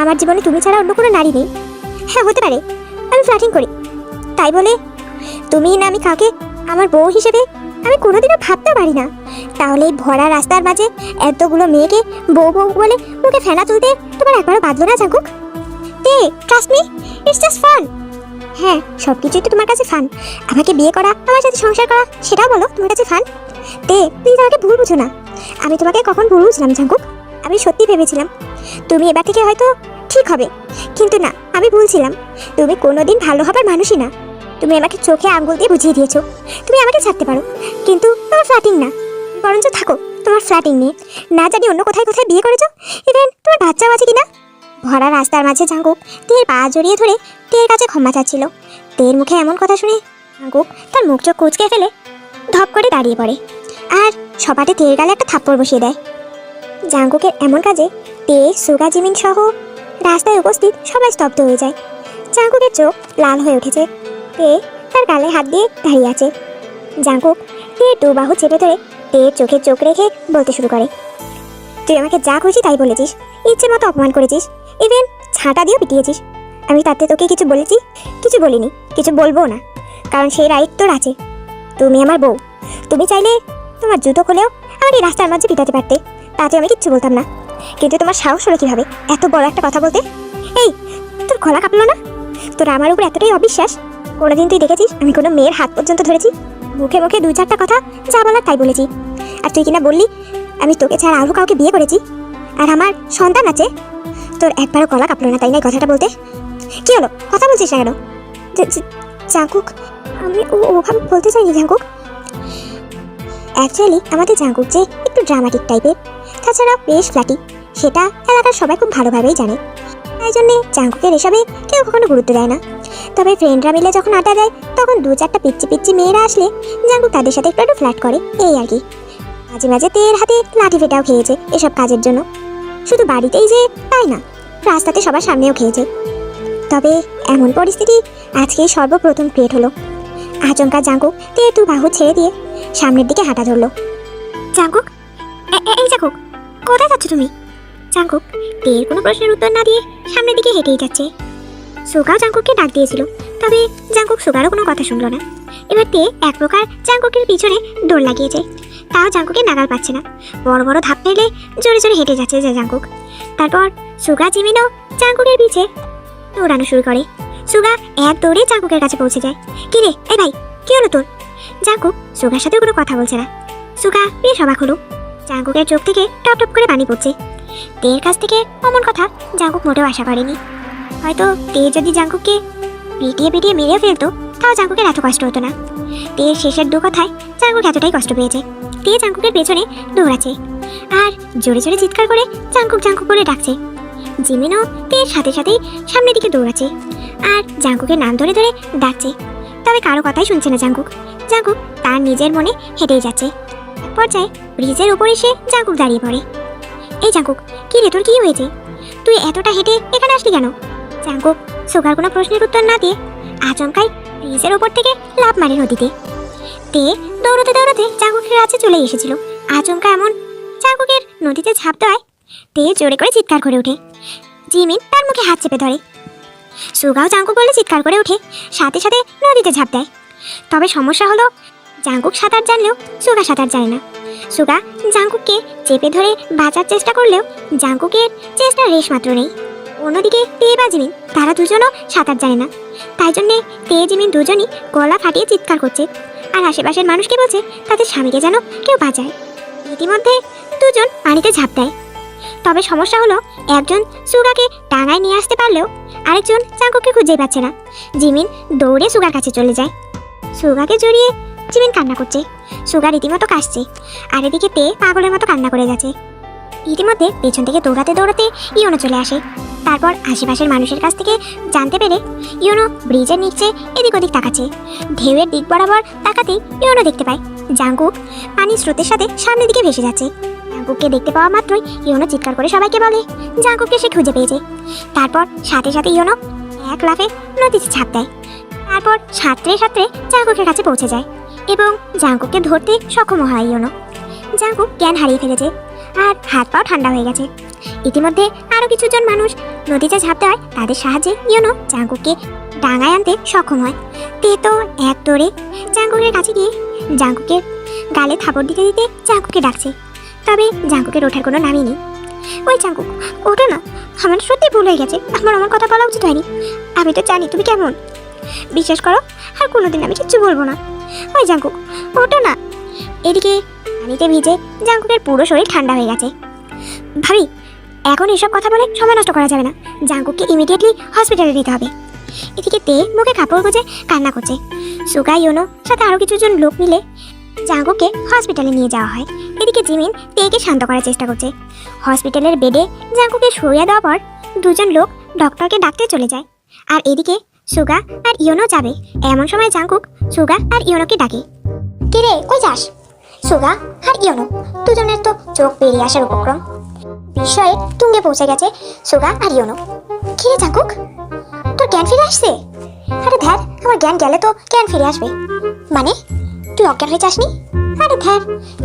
আমার জীবনে তুমি ছাড়া অন্য কোনো নারী নেই। হ্যাঁ হতে পারে আমি ফ্ল্যাটিং করি, তাই বলে তুমি না আমি কাউকে আমার বউ হিসেবে আমি কোনোদিনও ভাবতে পারি না। তাহলে এই ভরা রাস্তার মাঝে এতগুলো মেয়েকে বউ বউ বলে মুখে ফেনা তুলতে তোমার একবারও বাঁধলো না জাঙ্কুক? তে trust me, it's just fun. হ্যাঁ, সব কিছুই তো তোমার কাছে ফান। আমাকে বিয়ে করা, আমার সাথে সংসার করা, সেটাও বলো তোমার কাছে ফান। তে প্লিজ আমাকে ভুল বুঝো না। আমি তোমাকে কখন ভুল বুঝলাম জাঙ্কুক? আমি সত্যি ভেবেছিলাম তুমি এবার থেকে হয়তো ঠিক হবে, কিন্তু না, আমি ভুলছিলাম। তুমি কোনোদিন ভালো হবার মানুষই না। তুমি আমাকে চোখে আঙ্গুল দিয়ে বুঝিয়ে দিয়েছো তুমি আমাকে ছাড়তে পারো, কিন্তু তোমার ফ্ল্যাটিং না, বরঞ্চ থাকো তোমার ফ্ল্যাটিং নিয়ে। না জানি অন্য কোথায় কোথায় বিয়ে করেছো, ইভেন তোমার বাচ্চাও আছে কিনা। ভরা রাস্তার মাঝে জাঙ্কুক তের পা জড়িয়ে ধরে তের কাছে ক্ষমা চাচ্ছিল। তের মুখে এমন কথা শুনে জাঙ্কুক তার মুখ চোখ কুঁচকে ফেলে ধপ করে দাঁড়িয়ে পড়ে আর সপাটে তের গালে একটা থাপ্পড় বসিয়ে দেয়। জাঙ্কুকের এমন কাজে তে, সুগা, জিমিন সহ রাস্তায় উপস্থিত সবাই স্তব্ধ হয়ে যায়। জাঙ্কুকের চোখ লাল হয়ে উঠেছে। তে তার গালে হাত দিয়ে দাঁড়িয়ে আছে। জাঙ্কুক তের দু বাহু চেপে ধরে তের চোখে চোখ রেখে বলতে শুরু করে, তুই আমাকে যা খুশি তাই বলেছিস, ইচ্ছে মতো অপমান করেছিস, ইভেন ছাঁটা দিয়েও পিটিয়েছিস। আমি তাতে তোকে কিছু বলেছি? কিছু বলিনি, কিছু বলবো না, কারণ সেই রাইট তোর আছে। তুমি আমার বউ, তুমি চাইলে তোমার জুতো খুলেও আমার এই রাস্তার মাঝে পিটাতে পারতে, তাতে আমি কিচ্ছু বলতাম না। কিন্তু তোমার সাহস হলো কিভাবে এত বড় একটা কথা বলতে? এই, তোর গলা কাঁপলো না? তোর আমার উপর এতটাই অবিশ্বাস? কোনোদিন তুই দেখেছিস আমি কোনো মেয়ের হাত পর্যন্ত ধরেছি? মুখে মুখে 2-4টা কথা যা বলার তাই বলেছি, আর তুই কিনা বললি আমি তোকে ছাড়া আরও কাউকে বিয়ে করেছি আর আমার সন্তান আছে। তোর একবারও গলা কাঁপলো না তাই না কথাটা বলতে? কি হলো, কথা বলছিস না কেন? জাঙ্কুক, আমি ওভাবে বলতে চাইনি জাঙ্কুক। অ্যাকচুয়ালি আমাদের জাঙ্কুক যে একটু ড্রামাটিক টাইপের, তাছাড়া বেশ ফ্ল্যাটি, সেটা এলাকার সবাই খুব ভালোভাবেই জানে। তাই জন্যে জাঙ্কুকের এসবে কেউ কখনো গুরুত্ব দেয় না। তবে ফ্রেন্ডরা মিলে যখন আড্ডা দেয় তখন 2-4টা পিচ্ছি পিচ্ছি মেয়েরা আসলে জাঙ্কুক তাদের সাথে একটু একটু ফ্ল্যাট করে, এই আর কি। মাঝে মাঝে তের হাতে লাঠি ফেটাও খেয়েছে এসব কাজের জন্য। শুধু বাড়িতেই যে তাই না, রাস্তাতে সবার সামনেও খেয়েছে। তবে এমন পরিস্থিতি আজকেই সর্বপ্রথম ক্রিয়েট হলো। আচমকা জাঙ্কুক তের 2 বাহু ছেড়ে দিয়ে সামনের দিকে হাঁটা ধরলো। জাঙ্কুক, এই জাঙ্কুক, কোথায় যাচ্ছ তুমি? জাঙ্কুক তের কোনো প্রশ্নের উত্তর না দিয়ে সামনের দিকে হেঁটেই যাচ্ছে। সুগাও জাঙ্কুককে ডাক দিয়েছিল, তবে জাঙ্কুক সুগারও কোনো কথা শুনলো না। এবার তে এক প্রকার জাঙ্কুকের পিছনে দৌড় লাগিয়েছে, তাও জাঙ্কুকের নাগাল পাচ্ছে না। বড় বড় ধাপ ফেলে জোরে জোরে হেঁটে যাচ্ছে যে জাঙ্কুক। তারপর সুগা জিমিনও জাঙ্কুকের পিছে দৌড়ানো শুরু করে। সুগা এক দৌড়ে জাঙ্কুকের কাছে পৌঁছে যায়। কি রে, এই ভাই, কি হলো তোর? জাঙ্কুক সুগার সাথে কোনো কথা বলছে না। সুগা বেশ অবাক হলো, জাঙ্কুকের চোখ থেকে টপ টপ করে পানি পড়ছে। তের কাছ থেকে অমন কথা জাঙ্কুক মোটেও আশা করেনি। হয়তো তে যদি জাঙ্কুককে পিটিয়ে পিটিয়ে মেরে ফেলতো তাও জাঙ্কুকের এত কষ্ট হতো না। তের শেষের 2 কথায় জাঙ্কুক এতটাই কষ্ট পেয়েছে। তে জাঙ্কুকের পেছনে দৌড়াচ্ছে আর জোরে জোরে চিৎকার করে জাঙ্কুক জাঙ্কুক করে ডাকছে। জিমিনও তের সাথে সাথেই সামনের দিকে দৌড়াচ্ছে আর জাঙ্কুকের নাম ধরে ধরে ডাকছে। তবে কারো কথাই শুনছে না জাঙ্কুক। জাঙ্কুক তার নিজের মনে হেঁটেই যাচ্ছে। এক পর্যায়ে ব্রিজের উপর এসে জাঙ্কুক দাঁড়িয়ে পড়ে। এই জাঙ্কুক, কি রে, তোর কি হয়েছে? তুই এতটা হেঁটে এখানে আসলি কেন? জাঙ্কুক সুগার কোনো প্রশ্নের উত্তর না দিয়ে আচমকাই ব্রিজের ওপর থেকে লাফ মারে নদীতে। তে দৌড়তে দৌড়তে জাঙ্কুকের কাছে চলে এসেছিল। আচমকা এমন জাঙ্কুকের নদীতে ঝাঁপ দেওয়ায় তে জোরে করে চিৎকার করে ওঠে। জিমিন তার মুখে হাত চেপে ধরে। সুগাও জাঙ্কুক বলে চিৎকার করে ওঠে, সাথে সাথে নদীতে ঝাঁপ দেয়। তবে সমস্যা হলো জাঙ্কুক সাঁতার জানলেও সুগা সাঁতার জানে না। সুগা জাঙ্কুককে চেপে ধরে বাঁচার চেষ্টা করলেও জাঙ্কুকের চেষ্টার রেশ মাত্র নেই। অন্যদিকে তে বা জিমিন তারা দুজনও সাঁতার জানে না। তাই জন্যে তে জিমিন দুজনই গলা ফাটিয়ে চিৎকার করছে আর আশেপাশের মানুষকে বলছে তাদের স্বামীকে যেন কেউ বাঁচায়। ইতিমধ্যে দুজন পানিতে ঝাঁপ দেয়। তবে সমস্যা হলো একজন সুগাকে টাঙায় নিয়ে আসতে পারলেও আরেকজন জাঙ্কুককে খুঁজেই পাচ্ছে না। জিমিন দৌড়ে সুগার কাছে চলে যায়। সুগাকে জড়িয়ে জিমিন কান্না করছে। সুগা রীতিমতো কাশছে আর এদিকে তে পাগলের মতো কান্না করে যাচ্ছে। ইতিমধ্যে পেছন থেকে দৌড়াতে দৌড়াতে ইয়োনো চলে আসে। তারপর আশেপাশের মানুষের কাছ থেকে জানতে পেরে ইয়োনো ব্রিজের নিচে এদিক ওদিক তাকাচ্ছে। ঢেউয়ের দিক বরাবর তাকাতেই ইয়োনো দেখতে পায় জাঙ্কুক পানির স্রোতের সাথে সামনের দিকে ভেসে যাচ্ছে। জাঙ্কুককে দেখতে পাওয়া মাত্রই ইয়োনো চিৎকার করে সবাইকে বলে জাঙ্কুককে সে খুঁজে পেয়েছে। তারপর সাথে সাথে ইয়োনো এক লাফে নদীতে ঝাঁপ দেয়। তারপর সাঁতরে সাঁতরে জাঙ্কুকের কাছে পৌঁছে যায় এবং জাঙ্কুককে ধরতে সক্ষম হয় ইয়োনো। জাঙ্কুক জ্ঞান হারিয়ে ফেলেছে আর হাত পাও ঠান্ডা হয়ে গেছে। ইতিমধ্যে আরও কিছুজন মানুষ নদীতে ঝাঁপ দেওয়ায় তাদের সাহায্যে ইয়োনো জাঙ্কুককে ডাঙায় আনতে সক্ষম হয়। তে তো এক দৌড়ে জাঙ্কুকের কাছে গিয়ে জাঙ্কুকের গালে থাপড় দিতে দিতে জাঙ্কুককে ডাকছে। তবে জাঙ্কুকের ওঠার কোনো নামই নেই। ওই জাঙ্কুক, ওঠো না, আমার সত্যি ভুল হয়ে গেছে, আমার কথা বলা উচিত হয়নি। আমি তো জানি তুমি কেমন, বিশ্বাস করো আর কোনোদিন আমি কিচ্ছু বলবো না। ওই জাঙ্কুক, ওঠো না। এদিকে পানিতে ভিজে জাঙ্কুকের পুরো শরীর ঠান্ডা হয়ে গেছে। ভাবি, এখন এসব কথা বলে সময় নষ্ট করা যাবে না, জাঙ্কুককে ইমিডিয়েটলি হসপিটালে নিতে হবে। এদিকে তে মুখে কাপড় গুঁজে কান্না করছে। সুগা ইয়োনো সাথে আরও কিছুজন লোক মিলে জাঙ্কুককে হসপিটালে নিয়ে যাওয়া হয়। এদিকে জিমিন তেকে শান্ত করার চেষ্টা করছে। হসপিটালের বেডে জাঙ্কুকে শুইয়ে দেওয়ার পর দুজন লোক ডক্টরকে ডাকতে চলে যায়। আর এদিকে সুগা আর ইয়োনো যাবে এমন সময় জাঙ্কুক সুগা আর ইয়োনোকে ডাকে। কে রে, কই যাস? সুগা আর ইয়োনো দুজনের তো চোখ বেরিয়ে আসার উপক্রম। বিষয়ে তুঙ্গে পৌঁছে গেছে সুগা আর ইয়োনো। কি রে জাঙ্কুক, তোর জ্ঞান ফিরে আসছে? আরে ধ্যার, আমার জ্ঞান গেলে তো জ্ঞান ফিরে আসবে। মানে তুই অজ্ঞান হয়ে যাসনি? আরে ধ্যার,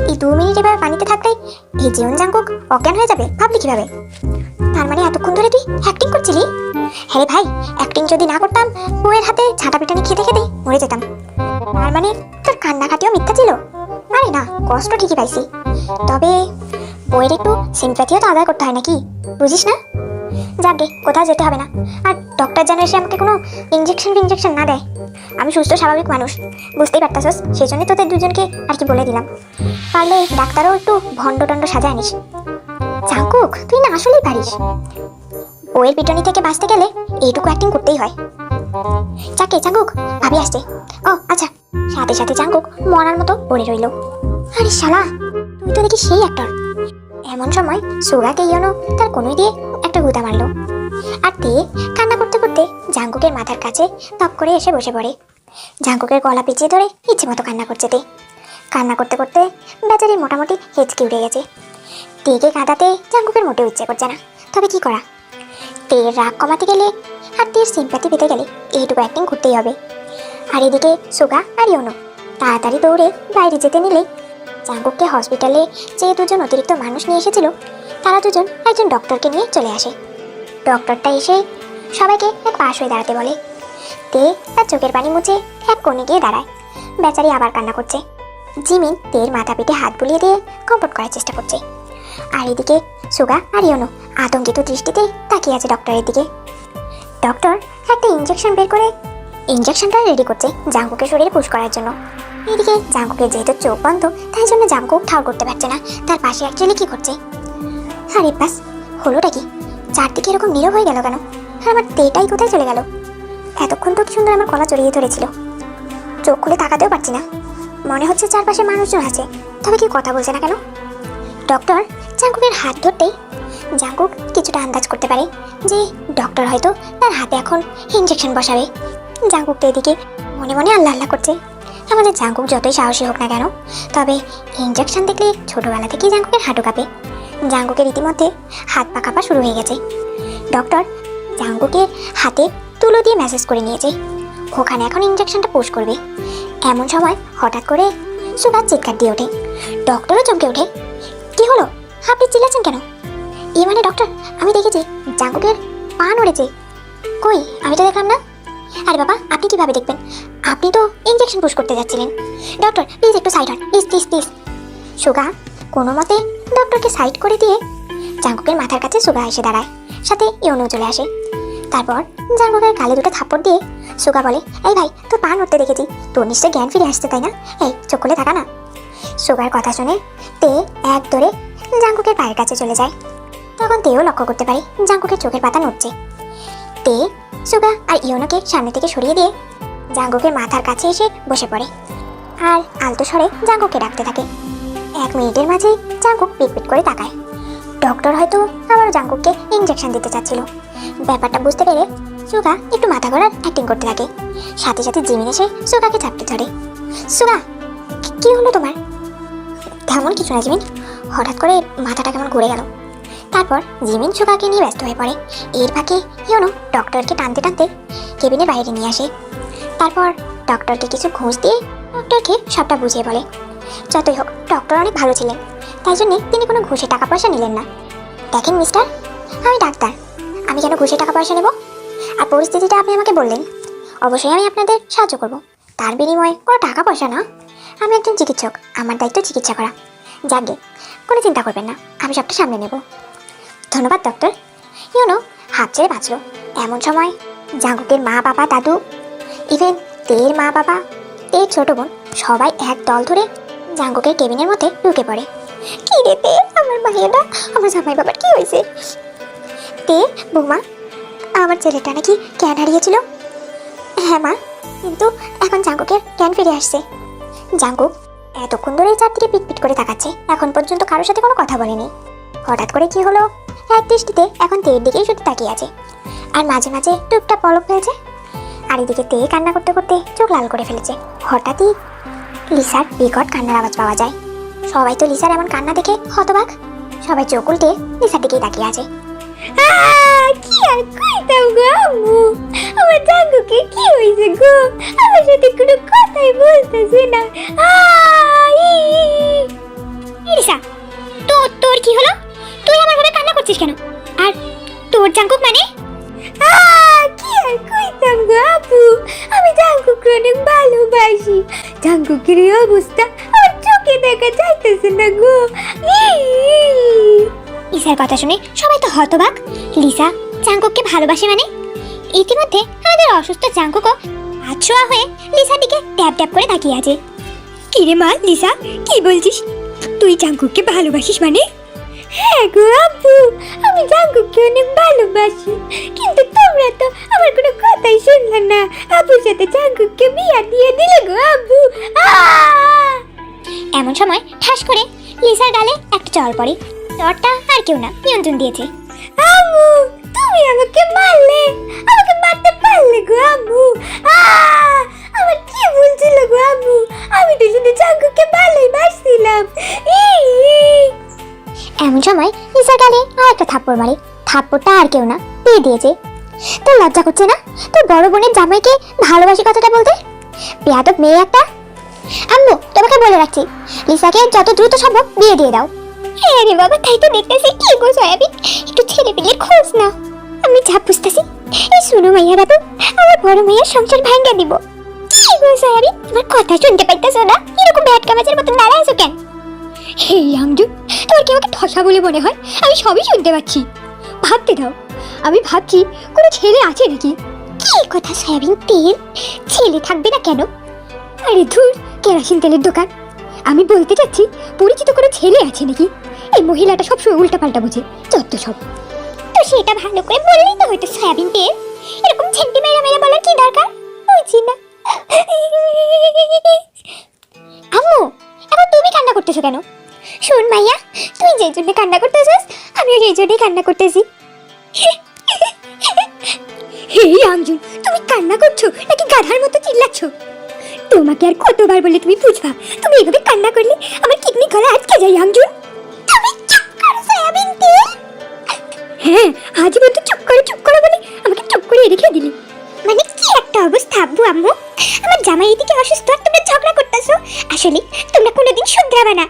এই 2 মিনিট এভাবে পানিতে থাকলেই এই জীবন জাঙ্কুক অজ্ঞান হয়ে যাবে ভাবলি কিভাবে? তার মানে এতক্ষণ ধরে তুই অ্যাক্টিং করছিলি? হ্যাঁ রে ভাই, অ্যাক্টিং যদি না করতাম বউয়ের হাতে ঝাঁটা পিটানি খেতে খেতে মরে যেতাম। তার মানে তোর কান্নাকাটিও মিথ্যা ছিল? আরে না, কষ্ট ঠিকই পাইছি, তবে বইয়ের একটু সিম্প্যাথিও তো আদায় করতে হয় নাকি, বুঝিস না? যাকে কোথাও যেতে হবে না, আর ডক্টর যেন এসে আমাকে কোনো ইঞ্জেকশন না দেয়। আমি সুস্থ স্বাভাবিক মানুষ, বুঝতেই পারতাছস, সেই জন্যই তোদের দুজনকে আর কি বলে দিলাম। পারলে ডাক্তারও একটু ভণ্ড টণ্ড সাজায় আনিস। জাঙ্কুক, তুই না আসলেই পারিস। বইয়ের পিটনি থেকে বাঁচতে গেলে এইটুকু অ্যাক্টিং করতেই হয়। যাকে জাঙ্কুক, ভাবি আসছে। ও আচ্ছা। সাথে সাথে জাঙ্কুক মরার মতো পড়ে রইল। আরে শালা, তুই তো দেখি সেই অ্যাক্টর। এমন সময় সুগাকে ইয়োনো তার কোনোই দিয়ে একটা গুঁতা মারলো, আর তে কান্না করতে করতে জাঙ্কুকের মাথার কাছে টপ করে এসে বসে পড়ে। জাঙ্কুকের গলা পেঁচিয়ে ধরে ইচ্ছে মতো কান্না করছে তে। কান্না করতে করতে বেচারির মোটামুটি হেঁচকি উঠে গেছে। তেকে কাঁদাতে জাঙ্কুকের মোটেও ইচ্ছে করছে না, তবে কি করা? তের রাগ কমাতে গেলে আর তের সিম্প্যাথি পেতে গেলে এইটুকু অ্যাক্টিং করতেই হবে। আর এদিকে সুগা আর ইয়োনো তাড়াতাড়ি দৌড়ে বাইরে যেতে নিলেই জাঙ্কুককে হসপিটালে যে দুজন অতিরিক্ত মানুষ নিয়ে এসেছিল তারা দুজন একজন ডক্টরকে নিয়ে চলে আসে। ডক্টরটা এসে সবাইকে এক পাশ হয়ে দাঁড়াতে বলে। তে তার চোখের পানি মুছে এক কোণে গিয়ে দাঁড়ায়। বেচারি আবার কান্না করছে। জিমিন তের মাথা পিঠে হাত বুলিয়ে দিয়ে কমফোর্ট করার চেষ্টা করছে। আর এদিকে সুগা আর ইয়োনো আতঙ্কিত দৃষ্টিতে তাকিয়ে আছে ডক্টরের দিকে। ডক্টর একটা ইঞ্জেকশন বের করে ইঞ্জেকশনটা রেডি করছে জাঙ্কুকের শরীরে পুশ করার জন্য। এদিকে জাঙ্কুকের যেহেতু চোখ বন্ধ, তাই জন্য জাঙ্কুক ঠাউর করতে পারছে না তার পাশে অ্যাকচুয়ালি কি করছে। আরে বাস, হলোটা কি? চারদিকে এরকম নীরব হয়ে গেল কেন? আর আমার তেটাই কোথায় চলে গেল? এতক্ষণ তো কি সুন্দর আমার গলা জড়িয়ে ধরেছিল। চোখ খুলে তাকাতেও পারছি না, মনে হচ্ছে চারপাশে মানুষজন আছে, তবে কি কথা বলছে না কেন? ডক্টর জাঙ্কুকের হাত ধরতেই জাঙ্কুক কিছুটা আন্দাজ করতে পারে যে ডক্টর হয়তো তার হাতে এখন ইঞ্জেকশন বসাবে। জাঙ্কুক তো এদিকে মনে মনে আল্লাহ আল্লাহ করছে। আমাদের জাঙ্কুক যতই সাহসী হোক না কেন, তবে ইঞ্জেকশন দেখলে ছোটবেলা থেকেই জাঙ্কুকের হাঁটু কাঁপে। জাঙ্কুকের ইতিমধ্যে হাত পা কাঁপা শুরু হয়ে গেছে। ডক্টর জাঙ্কুকের হাতে তুলো দিয়ে ম্যাসেজ করে নিয়েছে, ওখানে এখন ইঞ্জেকশনটা পুশ করবে। এমন সময় হঠাৎ করে সুগার চিৎকার দিয়ে ওঠে। ডক্টরও চমকে ওঠে। কি হলো, আপনি চিল্লাচ্ছেন কেন? এ মানে ডক্টর, আমি দেখেছি জাঙ্কুকের পা নড়েছে। কই, আমি তো দেখলাম না। আরে বাবা, আপনি কিভাবে দেখবেন? আপনি তো ইঞ্জেকশন পুশ করতে যাচ্ছিলেন। ডক্টর প্লিজ একটু সাইড হন, প্লিজ প্লিজ প্লিজ। সুগা কোনো মতে ডক্টরকে সাইড করে দিয়ে জাঙ্কুকের মাথার কাছে সুগা এসে দাঁড়ায়, সাথে ইয়োনো চলে আসে। তারপর জাঙ্কুকের গালে দুটো থাপ্পড় দিয়ে সুগা বলে, এই ভাই, তোর পা নড়তে দেখেছি, তোর নিশ্চয় জ্ঞান ফিরে আসছে তাই না? এই চোখ খুলে থাকা না। সুগার কথা শুনে তে এক দৌড়ে জাঙ্কুকের পায়ের কাছে চলে যায়। তখন তেও লক্ষ্য করতে পারে জাঙ্কুকের চোখের পাতা নড়ছে। তে সুগা আর ইয়োনোকে সামনে থেকে সরিয়ে দিয়ে জাঙ্কুকের মাথার কাছে এসে বসে পড়ে আর আলতো স্বরে জাঙ্কুককে ডাকতে থাকে। 1 মিনিটের মাঝেই জাঙ্কুক পিট করে তাকায়। ডক্টর হয়তো আবার জাঙ্কুককে ইঞ্জেকশন দিতে চাচ্ছিল। ব্যাপারটা বুঝতে পেরে সুগা একটু মাথা ঘোরার অ্যাক্টিং করতে থাকে। সাথে সাথে জিমিন এসে সুগাকে চাপতে ধরে। সুগা, কি হলো তোমার? তেমন কিছু না জিমিন, হঠাৎ করে মাথাটা কেমন ঘুরে গেল। তারপর জিমিন সুগাকে নিয়ে ব্যস্ত হয়ে পড়ে। এর ফাঁকে ইয়োনো ডক্টরকে টানতে টানতে কেবিনের বাইরে নিয়ে আসে। তারপর ডক্টরকে কিছু ঘুষ দিয়ে ডক্টরকে সবটা বুঝিয়ে বলে। যতই হোক ডক্টর অনেক ভালো ছিলেন, তাই জন্যে তিনি কোনো ঘুষে টাকা পয়সা নিলেন না। দেখেন মিস্টার, আমি ডাক্তার, আমি কেন ঘুষে টাকা পয়সা নেব? আর পরিস্থিতিটা আপনি আমাকে বললেন, অবশ্যই আমি আপনাদের সাহায্য করব, তার বিনিময়ে কোনো টাকা পয়সা না। আমি একজন চিকিৎসক, আমার দায়িত্ব চিকিৎসা করা। যাকে কোনো চিন্তা করবেন না, আমি সবটা সামনে নেব। ধন্যবাদ ডক্টর। ইয়োনো হাত ছেড়ে বাঁচল। এমন সময় জাঙ্কুকের মা বাবা, দাদু, ইভেন তের মা বাবা, তের ছোট বোন সবাই এক দল ধরে জাঙ্কুকের কেবিনের মধ্যে ঢুকে পড়ে। কি রে তে, আমার মাইয়াটা, আমার জামাই বাবার কি হয়েছে? তে, বৌমা, আমার ছেলেটা নাকি জ্ঞান হারিয়েছিল। হ্যাঁ মা, কিন্তু এখন জাঙ্কুকের জ্ঞান ফিরে আসছে। জাঙ্কুক এতক্ষণ ধরে চারদিকে পিটপিট করে তাকাচ্ছে, এখন পর্যন্ত কারোর সাথে কোনো কথা বলেনি। হঠাৎ করে কি হলো, এক দৃষ্টিতে এখন তের দিকেই শুধু তাকিয়ে আছে, আর মাঝে মাঝে টুকটাক পলক ফেলছে। আর এদিকে তে কান্না করতে করতে চোখ লাল করে ফেলেছে। হঠাৎই লিসার বিকট কান্নার আওয়াজ পাওয়া যায়। সবাই তো লিসার এমন কান্না দেখে হতবাক, সবাই চোখ উল্টে লিসার দিকেই তাকিয়ে আছে। কি আর কইতাম গো আম্মু, আমার জাঙ্কুকে কি হয়েছে গো? আমার সাথে কোনো কথাই বলতেছে না। লিসা, তোর কি হলো? তুই আমার ভাবে কান্না করছিস কেন? আর তোর জাঙ্কুক মানে? কি আর কইতাম গো আপু, আমি জাঙ্কুকে অনেক ভালোবাসি। জাঙ্কুকের এই অবস্থা আমার চোখে দেখা যাইতেছে না গো। লিসার কথা শুনে সবাই তো হতবাক। লিসা জাঙ্কুককে ভালোবাসে মানে? ইতিমধ্যে আমাদের অসুস্থ জাঙ্কুকও আছোয়া হয়ে লিসার দিকে ট্যাপ ট্যাপ করে তাকিয়ে আছে। কিরে মা লিসা, কি বলছিস? তুই জাঙ্কুককে ভালোবাসিস মানে? হ্যাঁ গো আপু, আমি জাঙ্কুককে অনেক ভালোবাসি, কিন্তু তোমরা তো আমার কোনো কথাই শুনলে না। আপুর সাথে জাঙ্কুককে বিয়া দিয়ে দিলে গো আপু। এমন সময় ঠাস করে লিসার গালে একটা চড় পড়ে। চড়টা আর কেউ না, নিয়ন্ত্রণ দিয়েছে। আম্মু, তুমি আমাকে মারলে, আমাকে মারতে পারলে গো আম্মু। আমার কি ভুল ছিল গো আম্মু? আমি তো শুধু জাঙ্কুককে ভালোই বাসছিলাম। এমন সময় লিসার গালে আর একটা থাপ্পড় মারে। থাপ্পড়টা আর কেউ না, দিয়ে দিয়েছে। তোর লজ্জা করছে না তোর বড় বোনের জামাইকে ভালোবাসি কথাটা বলতে? বেয়াদব মেয়ে একটা। আম্মু, তোমাকে বলে রাখছি, লিসাকে যত দ্রুত সম্ভব বিয়ে দিয়ে দাও। হ্যাঁ রে বাবা, তাই তো দেখতেছি। কি গো সয়াবিন, একটু ছেলে পেলে খোঁজ না। আমি যা বুঝতেছি, এই শুনো মাইয়া বাবু, আমার বড় মেয়ের সংসার ভাঙ্গা দিব। কি গো সয়াবিন, তোমার কথা শুনতে পাইতেছো না? এরকম ভ্যাটকা মাছের মতন দাঁড়ায় আছো কেন? হে আমজু, তোমার কি আমাকে ঠসা বলে মনে হয়? আমি সবই শুনতে পাচ্ছি। ভাবতে দাও, আমি ভাবছি কোনো ছেলে আছে নাকি। কি কথা সয়াবিন তেল, ছেলে থাকবে না কেন? আরে ধুর, কেরোসিন তেলের দোকান। আমি বলতে চাচ্ছি পরিচিত কোনো ছেলে আছে নাকি। এই মহিলাটা সবসময় উল্টাপাল্টা বোঝে, যত সব। তো সেটা ভালো করে বললেই তো হয়তো সয়াবিন তেল। এরকম ছেন্টি মেরা মেরা বলার কি দরকার? বুঝছি না। আম্মু, এখন তুমি কান্না করতেছো কেন? শোন মাইয়া, তুই যেই জন্য কান্না করতেছিস, আমিও সেই জন্যই কান্না করতেছি। হে আমজুন, তুমি কান্না করছো নাকি গাধার মতো চিল্লাচ্ছ? তোমাকে আর কতবার বলে তুমি বুঝবা? তুমি এভাবে কান্না করলে আমার কিডনি গলা আটকে যায় আমজুন। তুমি চুপ করো সয়াবিন তেল। হ্যাঁ, আজীবন তো চুপ করে বলে আমাকে চুপ করে রেখে দিলি। মানে কি একটা অবস্থা আব্বু আম্মু, আমার জামাই এদিকে অসুস্থ আর তোমরা ঝগড়া করতেছো। আসলে তোমরা কোনোদিন শুধরাবা না,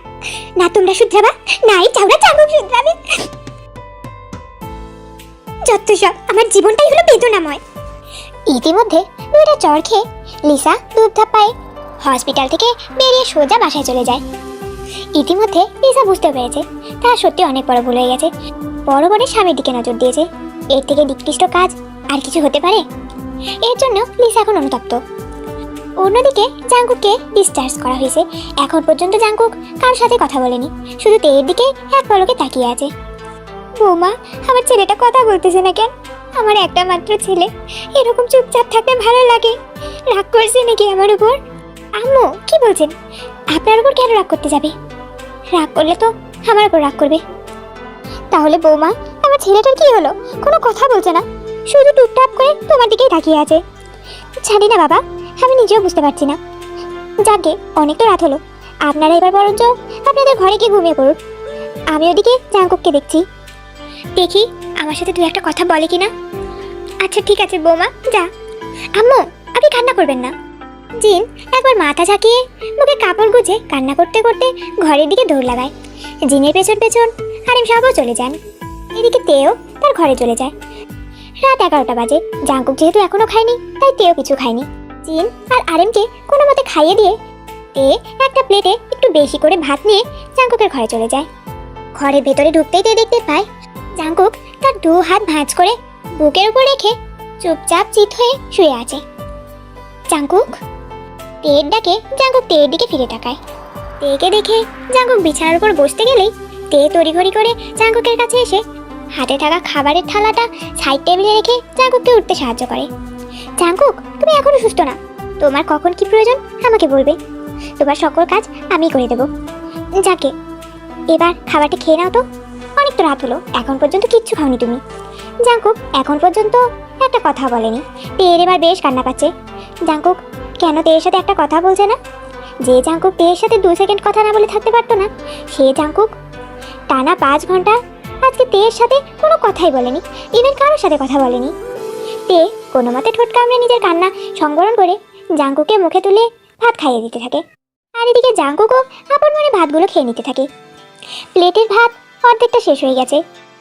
না তোমরা শুধরাবা, না এই চাউরা চামড় শুধরাবে। যত সব, আমার জীবনটাই হলো বেদনাময়। ইতিমধ্যে দুইটা চড় খেয়ে লিসা দুধ পায়ে হসপিটাল থেকে বেরিয়ে সোজা বাসায় চলে যায়। ইতিমধ্যে লিসা বুঝতে পেরেছে তার সত্যি অনেক বড় ভুল হয়ে গেছে। বড় বোনের স্বামীর দিকে নজর দিয়েছে। এর থেকে নিকৃষ্ট কাজ আর কিছু হতে পারে? এর জন্য লিসা এখন অনুতপ্ত। অন্যদিকে জাঙ্কুককে ডিসচার্জ করা হয়েছে। এখন পর্যন্ত জাঙ্কুক কারোর সাথে কথা বলেনি, শুধু তেয়ের দিকে এক পলকে তাকিয়ে আছে। বৌমা, আমার ছেলেটা কথা বলতেছে না কেন? আমার একটা মাত্র ছেলে, এরকম চুপচাপ থাকতে ভালো লাগে। রাগ করছে নাকি আমার উপর? আম্মু, কি বলছেন? আপনার উপর কেন রাগ করতে যাবে? রাগ করলে তো আমার উপর রাগ করবে। তাহলে বৌমা, আমার ছেলেটার কি হলো? কোনো কথা বলছে না, শুধু টুকটাপ করে তোমার দিকেই তাকিয়ে আছে। জানি না বাবা, আমি নিজেও বুঝতে পারছি না। যাকে অনেক তো রাত হলো, আপনারা এবার বরঞ্চ আপনাদের ঘরে গিয়ে ঘুমিয়ে পড়ুন। আমি ওদিকে জাঙ্কুককে দেখছি, দেখি আমার সাথে দু একটা কথা বলে কিনা। আচ্ছা ঠিক আছে বৌমা, যা। আম্মু, আপনি কান্না করবেন না। জিন একবার মাথা ঝাঁকিয়ে মুখে কাপড় গুজে কান্না করতে করতে ঘরের দিকে দৌড় লাগায়। জিনের পেছন পেছন হারিম সাহেবও চলে যান। এদিকে তেও তার ঘরে চলে যায়। রাত 11টা বাজে। জাঙ্কুক যেহেতু এখনো খায়নি, তাই তেও কিছু খায়নি। জিন আর আরেমকে কোনো মতে খাইয়ে দিয়ে তে একটা প্লেটে একটু বেশি করে ভাত নিয়ে জাঙ্কুকের ঘরে চলে যায়। ঘরের ভেতরে ঢুকতেই তে দেখতে পায় জাঙ্কুক তার 2 হাত ভাঁজ করে বুকের উপর রেখে চুপচাপ চিত হয়ে শুয়ে আছে। জাঙ্কুক, তেয়ের ডাকে জাঙ্কুক তেয়ের দিকে ফিরে তাকায়। তেকে দেখে জাঙ্কুক বিছানার উপর বসতে গেলেই তে তড়িঘড়ি করে জাঙ্কুকের কাছে এসে হাতে থাকা খাবারের থালাটা সাইড টেবিলে রেখে জাঙ্কুককে উঠতে সাহায্য করে। জাঙ্কুক, তুমি এখনো সুস্থ না, তোমার কখন কি প্রয়োজন আমাকে বলবে, তোমার সকল কাজ আমি করে দেব। যাকে এবার খাবারটা খেয়ে নাও তো, অনেক তো রাত হলো, এখন পর্যন্ত কিচ্ছু খাওনি তুমি। জাঙ্কুক এখন পর্যন্ত একটা কথা বলেনি। তেয়ের এবার বেশ কান্না পাচ্ছে। জাঙ্কুক কেন তেয়ের সাথে একটা কথা বলছে না? যে জাঙ্কুক তেয়ের সাথে 2 সেকেন্ড কথা না বলে থাকতে পারতো না, সে জাঙ্কুক টানা 5 ঘন্টা আজকে তেয়ের সাথে কোনো কথাই বলেনি, ইভেন কারোর সাথে কথা বলেনি। তে কোনো মতে ঠোঁট কামড়ে নিজের কান্না সংবরণ করে জাঙ্কুকে মুখে তুলে ভাত খাইয়ে দিতে থাকে। আর এদিকে জাঙ্কুকও আপন মনে ভাতগুলো খেয়ে নিতে থাকে। প্লেটের ভাত অর্ধেকটা শেষ হয়ে গেছে।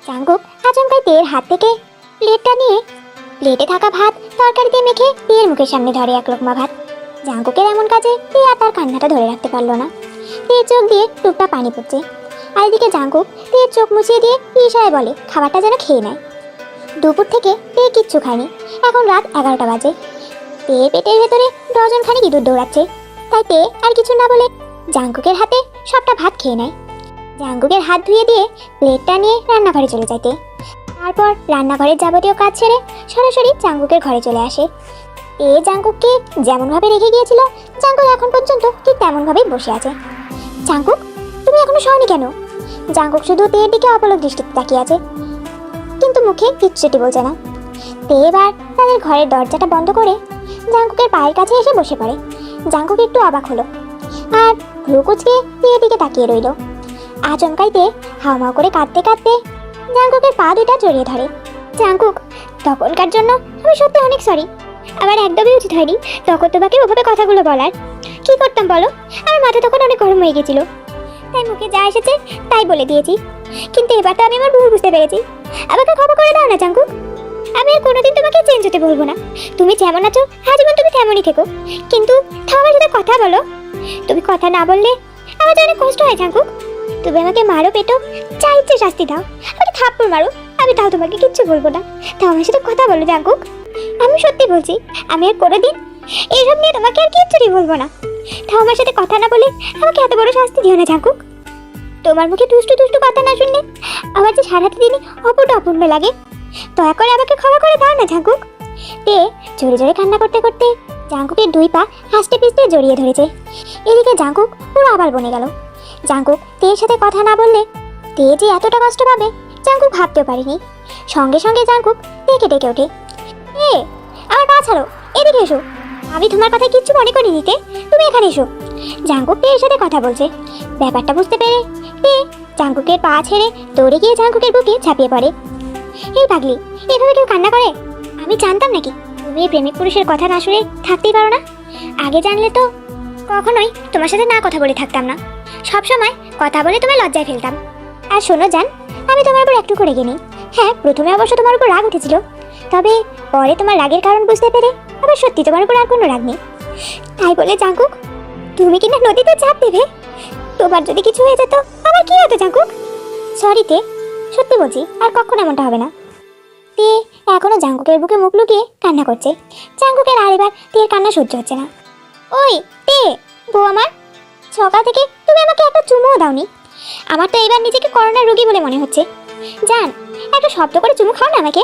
জাঙ্কুক আচমকাই তেয়ের হাত থেকে প্লেটটা নিয়ে প্লেটে থাকা ভাত তরকারি দিয়ে মেখে তেয়ের মুখের সামনে ধরে এক লোকমা ভাত। জাঙ্কুকের এমন কাজে তে আর তার কান্নাটা ধরে রাখতে পারলো না। তেয়ের চোখ দিয়ে টুকটা পানি পড়ছে। আর এদিকে জাঙ্কুক তেয়ের চোখ মুছিয়ে দিয়ে ইশারায় বলে খাবারটা যেন খেয়ে নেয়। দুপুর থেকে তে কিচ্ছু খায়নি। এখন রাত 11টা বাজে। তেয়ের পেটের ভেতরে ডজন খানিক ইঁদুর দৌড়াচ্ছে। তাই তে আর কিছু না বলে জাঙ্কুকের হাতে সবটা ভাত খেয়ে নেয়। জাঙ্কুকের হাত ধুয়ে দিয়ে প্লেটটা নিয়ে রান্নাঘরে চলে যায় তে। তারপর রান্নাঘরের যাবতীয় কাজ ছেড়ে সরাসরি জাঙ্কুকের ঘরে চলে আসে। এ জাঙ্কুককে যেমনভাবে রেখে গিয়েছিল জাঙ্কুক এখন পর্যন্ত ঠিক তেমনভাবেই বসে আছে। জাঙ্কুক, তুমি এখনো শোনি কেন? জাঙ্কুক শুধু তেয়ের দিকে অপলক দৃষ্টিতে তাকিয়ে আছে, কিন্তু মুখে কিচ্ছুটি বলছে না। তে এবার তাদের ঘরের দরজাটা বন্ধ করে জাঙ্কুকের পায়ের কাছে এসে বসে পড়ে। জাঙ্কুক একটু অবাক হলো আর ভ্রু কুঁচকে তেয়ের দিকে তাকিয়ে রইল। আচমকাইতে হাওমাও করে কাঁদতে কাঁদতে জাঙ্কুকের পা দুইটা জড়িয়ে ধরে। জাঙ্কুক, তখনকার জন্য আমি সত্যি অনেক সরি। আমার একদমই উচিত হয়নি তখন তোমাকে ওভাবে কথাগুলো বলার। কি করতাম বলো? আমার মাথা তখন অনেক গরম হয়ে গেছিল, তাই মুখে যা এসেছে তাই বলে দিয়েছি। কিন্তু এবার তো আমি আমার ভুল বুঝতে পেরেছি। আমাকে ক্ষমা করে দাও না জাঙ্কুক। আমি আর কোনোদিন তোমাকে চেঞ্জ হতে বলবো না। তুমি যেমন আছো আজীবন তুমি তেমনই থেকো, কিন্তু তাও আমার সাথে কথা বলো। তুমি কথা না বললে আমার তো অনেক কষ্ট হয় জাঙ্কুক। তুমি আমাকে মারো পেটো, যা ইচ্ছে শাস্তি দাও, আমাকে থাপ্পড় মারো, আমি তাও তোমাকে কিচ্ছু বলবো না। তাও আমার সাথে কথা বলো জাঙ্কুক। আমি সত্যি বলছি, আমি আর কোনোদিন এইসব নিয়ে তোমাকে আর কিচ্ছুই বলবো না। তাও আমার সাথে কথা না বলে আমাকে এত বড় শাস্তি দিও না জাঙ্কুক। তোমার মুখে দুষ্টু দুষ্টু কথা না শুনলে আমার যে সারাটা দিনই অপূর্ণ অপূর্ণ লাগে। দয়া করে আমাকে ক্ষমা করে দাও না জাঙ্কুক। তে জোরে জোরে কান্না করতে করতে জাঙ্কুকের দুই পা হাসতে পিছতে জড়িয়ে ধরেছে। এদিকে জাঙ্কুক পুরো আবার বনে গেল। জাঙ্কুক তের সাথে কথা না বললে তে যে এতটা কষ্ট পাবে জাঙ্কুক ভাবতেও পারেনি। সঙ্গে সঙ্গে জাঙ্কুক তেকে ডেকে ওঠে, এ আমার পা ছাড়ো, এদিকে এসো। আমি তোমার কথা কিচ্ছু মনে করি নিতে, তুমি এখানে এসো। জাঙ্কুক তের সাথে কথা বলছে। ব্যাপারটা বুঝতে পেরে তে জাঙ্কুকের পা ছেড়ে দৌড়ে গিয়ে জাঙ্কুকের বুকে ঝাঁপিয়ে পড়ে। এই পাগলি, এভাবে কেউ কান্না করে? আমি জানতাম নাকি তুমি এই প্রেমিক পুরুষের কথা না শুনে থাকতেই পারো না? আগে জানলে তো কখনোই তোমার সাথে না কথা বলে থাকতাম না, সব সময় কথা বলে তোমায় লজ্জায় ফেলতাম। আর শোনো জান, আমি তোমার উপর একটু করে গেনি। হ্যাঁ, প্রথমে অবশ্য তোমার উপর রাগ উঠেছিল, তবে পরে তোমার রাগের কারণ বুঝতে পেরে আবার সত্যি তোমার উপর আর কোনো রাগ নেই। তাই বলে জাঙ্কুক তুমি কিনা নদীতে ঝাঁপ দেবে? তোমার যদি কিছু হয়ে যেত আমার কি হতো জাঙ্কুক? সরিতে, সত্যি বলছি আর কখনো এমনটা হবে না। তে এখনো জাঙ্কুকের বুকে মুখ লুকিয়ে কান্না করছে। জাঙ্কুকের আর এবার তের কান্না সহ্য হচ্ছে না। ওই তে, বউ আমার, সকাল থেকে তুমি আমাকে একটা চুমুও দাওনি। আমার তো এবার নিজেকে করোনার রোগী বলে মনে হচ্ছে। জান, একটা শব্দ করে চুমু খাও না আমাকে।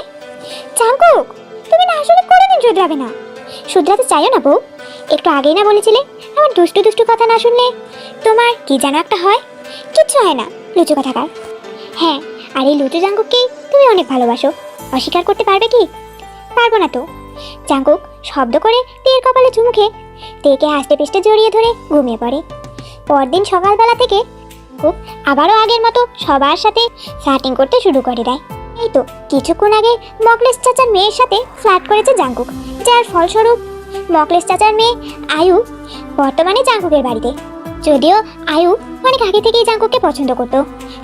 জাঙ্কুক, তুমি না আসলে কোনোদিন শুধরাবে না। শুধরাতে চাইও না বউ। একটু আগেই না বলেছিলে আমার দুষ্টু দুষ্টু কথা না শুনলে তোমার কি যেন একটা হয়? কিচ্ছু হয় না, লুচু কথাকার। হ্যাঁ, আর এই লুচু জাঙ্কুককেই তুমি অনেক ভালোবাসো, অস্বীকার করতে পারবে কি? পারবো না তো। জাঙ্কুক শব্দ করে তের কপালে চুমু খেয়ে তেকে হাসতে পিষ্টে জড়িয়ে ধরে ঘুমিয়ে পড়ে। পরদিন সকালবেলা থেকে জাঙ্কুক আবারও আগের মতো সবার সাথে ফ্ল্যাটিং করতে শুরু করে দেয়। এই তো কিছুক্ষণ আগে মকলেশ চাচার মেয়ের সাথে ফ্ল্যাট করেছে জাঙ্কুক, যার ফলস্বরূপ মকলেশ চাচার মেয়ে আয়ু বর্তমানে জাঙ্কুকের বাড়িতে। যদিও আয়ু অনেক আগে থেকেই জাঙ্কুককে পছন্দ করতো,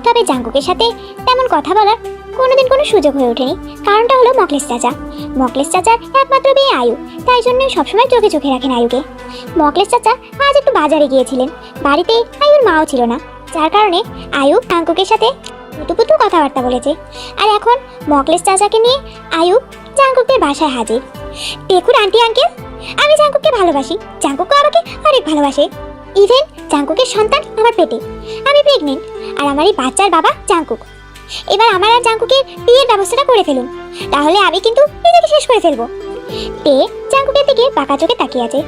তবে জাঙ্কুকের সাথে তেমন কথা বলার কোনোদিন কোনো সুযোগ হয়ে ওঠেনি। কারণটা হলো মকলেশ চাচা। মকলেশ চাচার একমাত্র মেয়ে আয়ু, তাই জন্য সবসময় চোখে চোখে রাখেন আয়ুকে। মকলেশ চাচা আজ একটু বাজারে গিয়েছিলেন, বাড়িতে আয়ুর মাও ছিল না, যার কারণে আয়ু জাঙ্কুকের সাথে পুতু কথাবার্তা বলেছে। আর এখন মকলেশ চাচাকে নিয়ে আয়ু জাঙ্কুকের বাসায় হাজির। দেখুন আন্টি আঙ্কেল, আমি জাঙ্কুককে ভালোবাসি, জাঙ্কুকও আমাকে অনেক ভালোবাসে। ইভেন জাঙ্কুকের সন্তান আমার পেটে, আমি প্রেগনেন্ট, আর আমার এই বাচ্চার বাবা জাঙ্কুক। এবার আমার আর জাঙ্কুকের বিয়ের ব্যবস্থাটা করে ফেলুন, তাহলে আমি কিন্তু নিজেকে শেষ করে ফেলবো। তে জাঙ্কুকের দিকে বাঁকা চোখে তাকিয়ে আছে,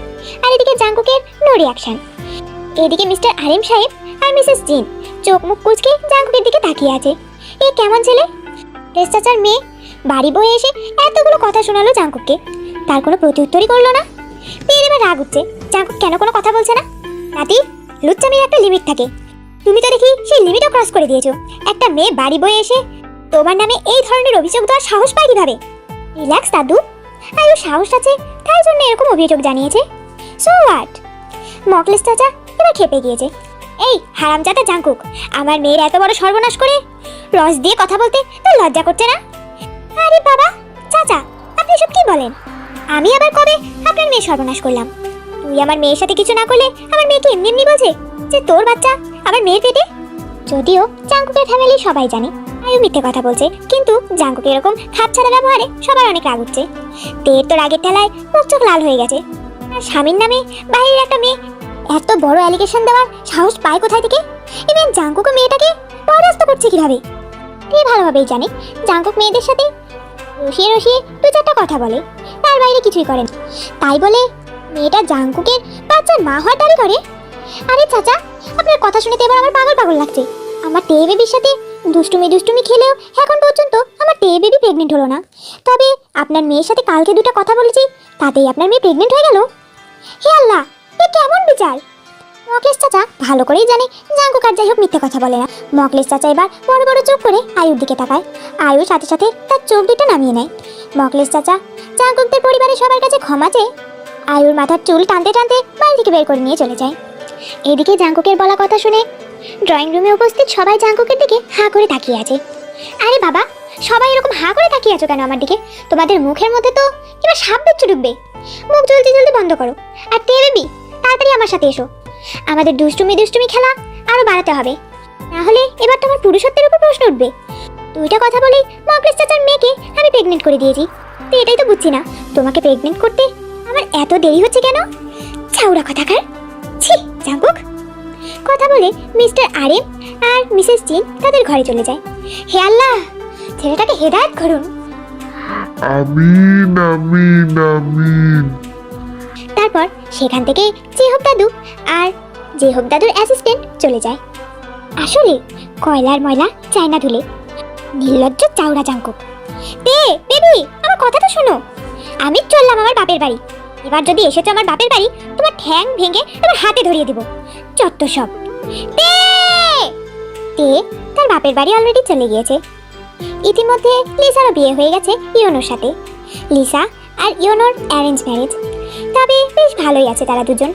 আর এদিকে জাঙ্কুকের নো রিয়াকশন। এদিকে মিস্টার আরিম সাহেব আর মিসেস জিন চোখ মুখ কুচকে জাঙ্কুকের দিকে তাকিয়ে আছে। এ কেমন ছেলে? রেস চাচার মেয়ে বাড়ি বয়ে এসে এতগুলো কথা শোনালো জাঙ্কুককে, তার কোনো প্রত্যুত্তরই করলো না। তের এবার রাগ উঠছে, জাঙ্কুক কেন কোনো কথা বলছে না? নাতি, লুচ্চামির একটা লিমিট থাকে, তুমি তো দেখি সেই লিমিটও ক্রস করে দিয়েছো। একটা মেয়ে বাড়ি বয়ে এসে তোমার নামে এই ধরনের অভিযোগ দেওয়ার সাহস পায় কিভাবে? রিল্যাক্স দাদু, আয়ুর সাহস আছে তাই জন্য এরকম অভিযোগ জানিয়েছে। So what? মকলেশ চাচা এবার খেপে গিয়েছে। এই হারামজাদা জাঙ্কুক, আমার মেয়ের এত বড় সর্বনাশ করে রস দিয়ে কথা বলতে তোর লজ্জা করছে না? আরে বাবা, চাচা আপনি এসব কি বলেন? আমি আবার কবে আপনার মেয়ে সর্বনাশ করলাম? তুই আমার মেয়ের সাথে কিছু না করলে আমার মেয়েকে এমনি এমনি বলছে যে তোর বাচ্চা আমার মেয়ের পেটে? যদিও জাঙ্কুকের ফ্যামিলি সবাই জানে আয়ু মিথ্যে কথা বলছে, কিন্তু জাঙ্কুকে এরকম খাপছাড়া ব্যবহারে সবার অনেক রাগ উঠছে। তের তো রাগের ঠেলায় মুখ চোখ লাল হয়ে গেছে। আর স্বামীর নামে বাইরের একটা মেয়ে এত বড় অ্যালিগেশন দেওয়ার সাহস পায় কোথায় থেকে? ইভেন জাঙ্কুক মেয়েটাকে পরাস্ত করছে কিভাবে? তে ভালোভাবেই জানে জাঙ্কুক মেয়েদের সাথে রসিয়ে রসিয়ে দু চারটা কথা বলে, তার বাইরে কিছুই করেন। তাই বলে মেয়েটা জাঙ্কুকের বাচ্চার মা হওয়ার দাবি করে? আরে চাচা, আপনার কথা শুনে তো এবার আমার পাগল পাগল লাগছে। আমার তে বেবির সাথে দুষ্টুমি খেলেও এখন পর্যন্ত আমার তে বেবি প্রেগনেন্ট হলো না। তবে আপনার মেয়ের সাথে কালকে দুটো কথা বলেছি, তাতেই আপনার মেয়ে প্রেগনেন্ট হয়ে গেল। হে আল্লাহ, এ কেমন বিচার! মকলেশ চাচা ভালো করেই জানে জাঙ্কুক আর যাই হোক মিথ্যে কথা বলে না। মকলেশ চাচা এবার বড় বড় চোখ করে আয়ুর দিকে তাকায়। আয়ুর সাথে সাথে তার চোখ দুটো নামিয়ে নেয়। মকলেশ চাচা জাঙ্কুকদের পরিবারের সবার কাছে ক্ষমা চেয়ে আয়ুর মাথার চুল টানতে টানতে বাড়ি থেকে বের করে নিয়ে চলে যায়। এদিকে জাঙ্কুকের বলা কথা শুনে ড্রয়িং রুমে উপস্থিত সবাই জাঙ্কুকের দিকে হাঁ করে তাকিয়ে আছে। আরে বাবা, সবাই এরকম হাঁ করে তাকিয়ে আছো কেন আমার দিকে? তোমাদের মুখের মধ্যে তো এবার সাপ বিচ্ছু ঢুকবে। মুখ জলদি জলদি বন্ধ করো। আর তে বেবি, তাড়াতাড়ি আমার সাথে এসো। আমাদের দুষ্টুমি খেলা আরো বাড়াতে হবে, না হলে এবার তোমার পুরুষত্বের উপর প্রশ্ন উঠবে। দুইটা কথা বলেই মকলেশ চাচার মেয়েকে আমি প্রেগনেন্ট করে দিয়েছি। তো এটাই তো বুঝছি না, তোমাকে প্রেগনেন্ট করতে আমার এত দেরি হচ্ছে কেন? ছাউরা কথাকার, ছি জাঙ্কুক। কথা বলে মিস্টার আরএম আর মিসেস জিন তাদের ঘরে চলে যায়। হে আল্লাহ, ছেলেটাকে হেদায়েত করুন। আমিন আমিন আমিন। তারপর সেখান থেকে জেহব দাদু আর জেহব দাদুর অ্যাসিস্ট্যান্ট চলে যায়। আসলে কয়লার ময়লা চায়না ধুলে, নির্লজ্জ চাউরা জাঙ্কুক। তে বেবি, আমার কথা তো শোনো। আমি চললাম আমার বাপের বাড়ি। এবার যদি এসেছো আমার বাপের বাড়ি, তোমার ঠ্যাং ভেঙে তোমার হাতে ধরিয়ে দিব। চত্ব সব। তে তে তার বাপের বাড়ি অলরেডি চলে গিয়েছে। ইতিমধ্যে লিসারও বিয়ে হয়ে গেছে ইয়োনোর সাথে। লিসা আর ইয়োনোর অ্যারেঞ্জ ম্যারেজ, তবে বেশ ভালোই আছে তারা দুজন।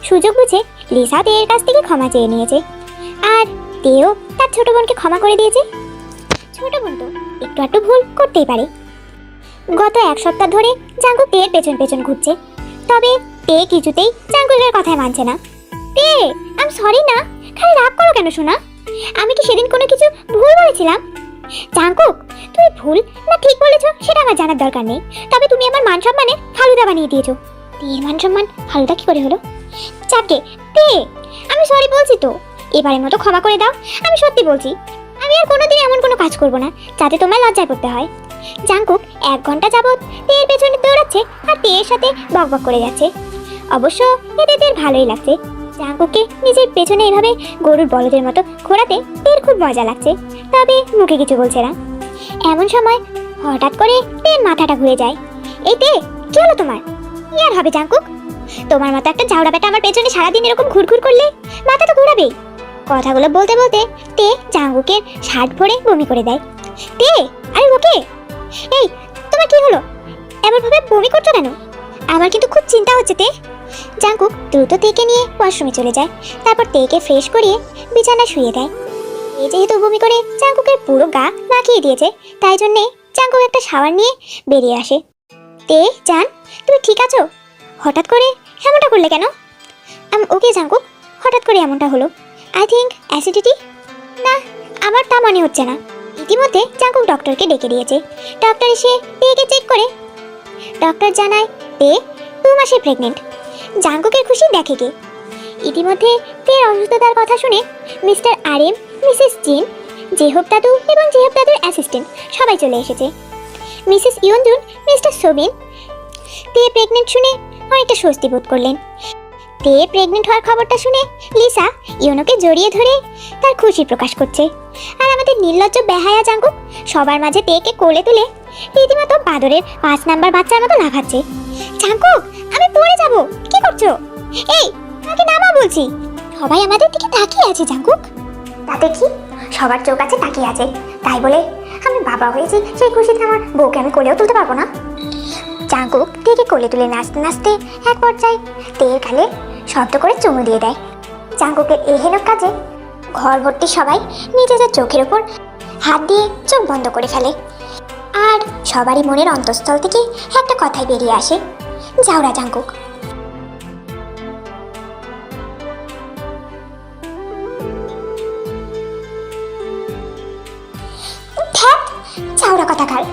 সুযোগ বুঝে লিসা তেয়ের কাছ থেকে ক্ষমা চেয়ে নিয়েছে, আর তেও তার ছোট বোনকে ক্ষমা করে দিয়েছে। ছোট বোন তো একটু একটু ভুল করতেই পারে। গত এক সপ্তাহ ধরে জাঙ্কুক তেয়ের পেছন পেছন ঘুরছে, তবে তে কিছুতেই জাঙ্কুকের কথায় মানছে না। তে, আই এম সরি না, খালি রাগ করো কেন শোনা? আমি কি সেদিন কোনো কিছু ভুল বলেছিলাম? জাঙ্কুক, তুমি ভুল না ঠিক বলেছো সেটা আমার জানার দরকার নেই, তবে তুমি আমার মান সম্মানে ফালুদা বানিয়ে দিয়েছো। তের মান সম্মান ফালুদা কি করে হলো? চাপকে তে, আমি সরি বলছি তো, এবারের মতো ক্ষমা করে দাও। আমি সত্যি বলছি, আমি আর কোনোদিন এমন কোনো কাজ করব না যাতে তোমার লজ্জায় পড়তে হয়। জাঙ্কুক 1 ঘন্টা যাবৎ তের পেছনে দৌড়াচ্ছে আর তের সাথে বকবক করে যাচ্ছে। অবশ্য এতে তের ভালোই লাগছে। জাঙ্কুককে নিজের পেছনে এভাবে গরুর বলদের মতো ঘোরাতে তের খুব মজা লাগছে, তবে মুখে কিছু বলছে না। এমন সময় হঠাৎ করে তের মাথাটা ঘুরে যায়। এই তে, কি হলো তোমার? কি আর হবে জাঙ্কুক, তোমার মতো একটা চাউড়া বেটা আমার পেছনে সারাদিন এরকম ঘুরঘুর করলে মাথা তো ঘুরাবেই। কথাগুলো বলতে বলতে তে জাঙ্কুকের শার্ট ভরে বমি করে দেয়। তে, আরে ওকে, এই তোমার কি হলো? এমনভাবে বমি করছো কেন? আমার কিন্তু খুব চিন্তা হচ্ছে তে। জাঙ্কুক দ্রুত তেকে নিয়ে ওয়াশরুমে চলে যায়, তারপর তেকে ফ্রেশ করিয়ে বিছানায় শুয়ে দেয়। এই যেহেতু বমি করে জাঙ্কুকের পুরো গা মাখিয়ে দিয়েছে, তাই জন্যে জাঙ্কুক একটা শাওয়ার নিয়ে বেরিয়ে আসে। তে জান, তুমি ঠিক আছো? হঠাৎ করে এমনটা করলে কেন? ওকে জাঙ্কুক, হঠাৎ করে এমনটা হলো। I think acidity. না, আমার তা মনে হচ্ছে না। ইতিমধ্যে জাঙ্কুক ডক্টরকে ডেকে দিয়েছে। ডক্টর এসে তেকে চেক করে ডক্টর জানায় তে 2 মাসে প্রেগনেন্ট। জাঙ্কুকের খুশি দেখে কে। ইতিমধ্যে তের অসুস্থতার কথা শুনে মিস্টার আরএম, মিসেস জিন, জেহব দাদু এবং জেহব দাদুর অ্যাসিস্ট্যান্ট সবাই চলে এসেছে। মিসেস ইয়নজুন, মিস্টার সোবিন তে প্রেগনেন্ট শুনে অনেকটা স্বস্তি বোধ করলেন। তে প্রেগনেন্ট হওয়ার খবরটা শুনে লিসা ইয়োনোকে জড়িয়ে ধরে তার খুশি প্রকাশ করছে। আর আমাদের নির্লজ্জ বেহায়া জাঙ্কুক সবার মাঝে তেকে কোলে তুলে রীতিমতো বাদরের 5 নাম্বার বাচ্চার মতো লাফাচ্ছে। জাঙ্কুক, আমি পড়ে যাব, কি করছো? এই আমাকে নামা বলছি। সবাই আমাদের দিকে তাকিয়ে আছে জাঙ্কুক। তাতে কি, সবার চোখ আছে তাকিয়ে আছে, তাই বলে আমি বাবা হয়েছি সেই খুশিতে আমার বউকে আমি কোলেও তুলতে পারবো না? জাঙ্কুক তেকে কোলে তুলে নাচতে নাচতে এক পর্যায়ে তের গালে শব্দ করে চুমু দিয়ে দেয়। জাঙ্কুকের এই হেনক কাজে ঘর ভর্তি সবাই নিজেদের চোখের ওপর হাত দিয়ে চোখ বন্ধ করে ফেলে। আর সবারই মনের অন্তঃস্থল থেকে একটা কথাই বেরিয়ে আসে, জাউরা জাঙ্কুক। ধ্যাৎ, জাউরা কথাকার।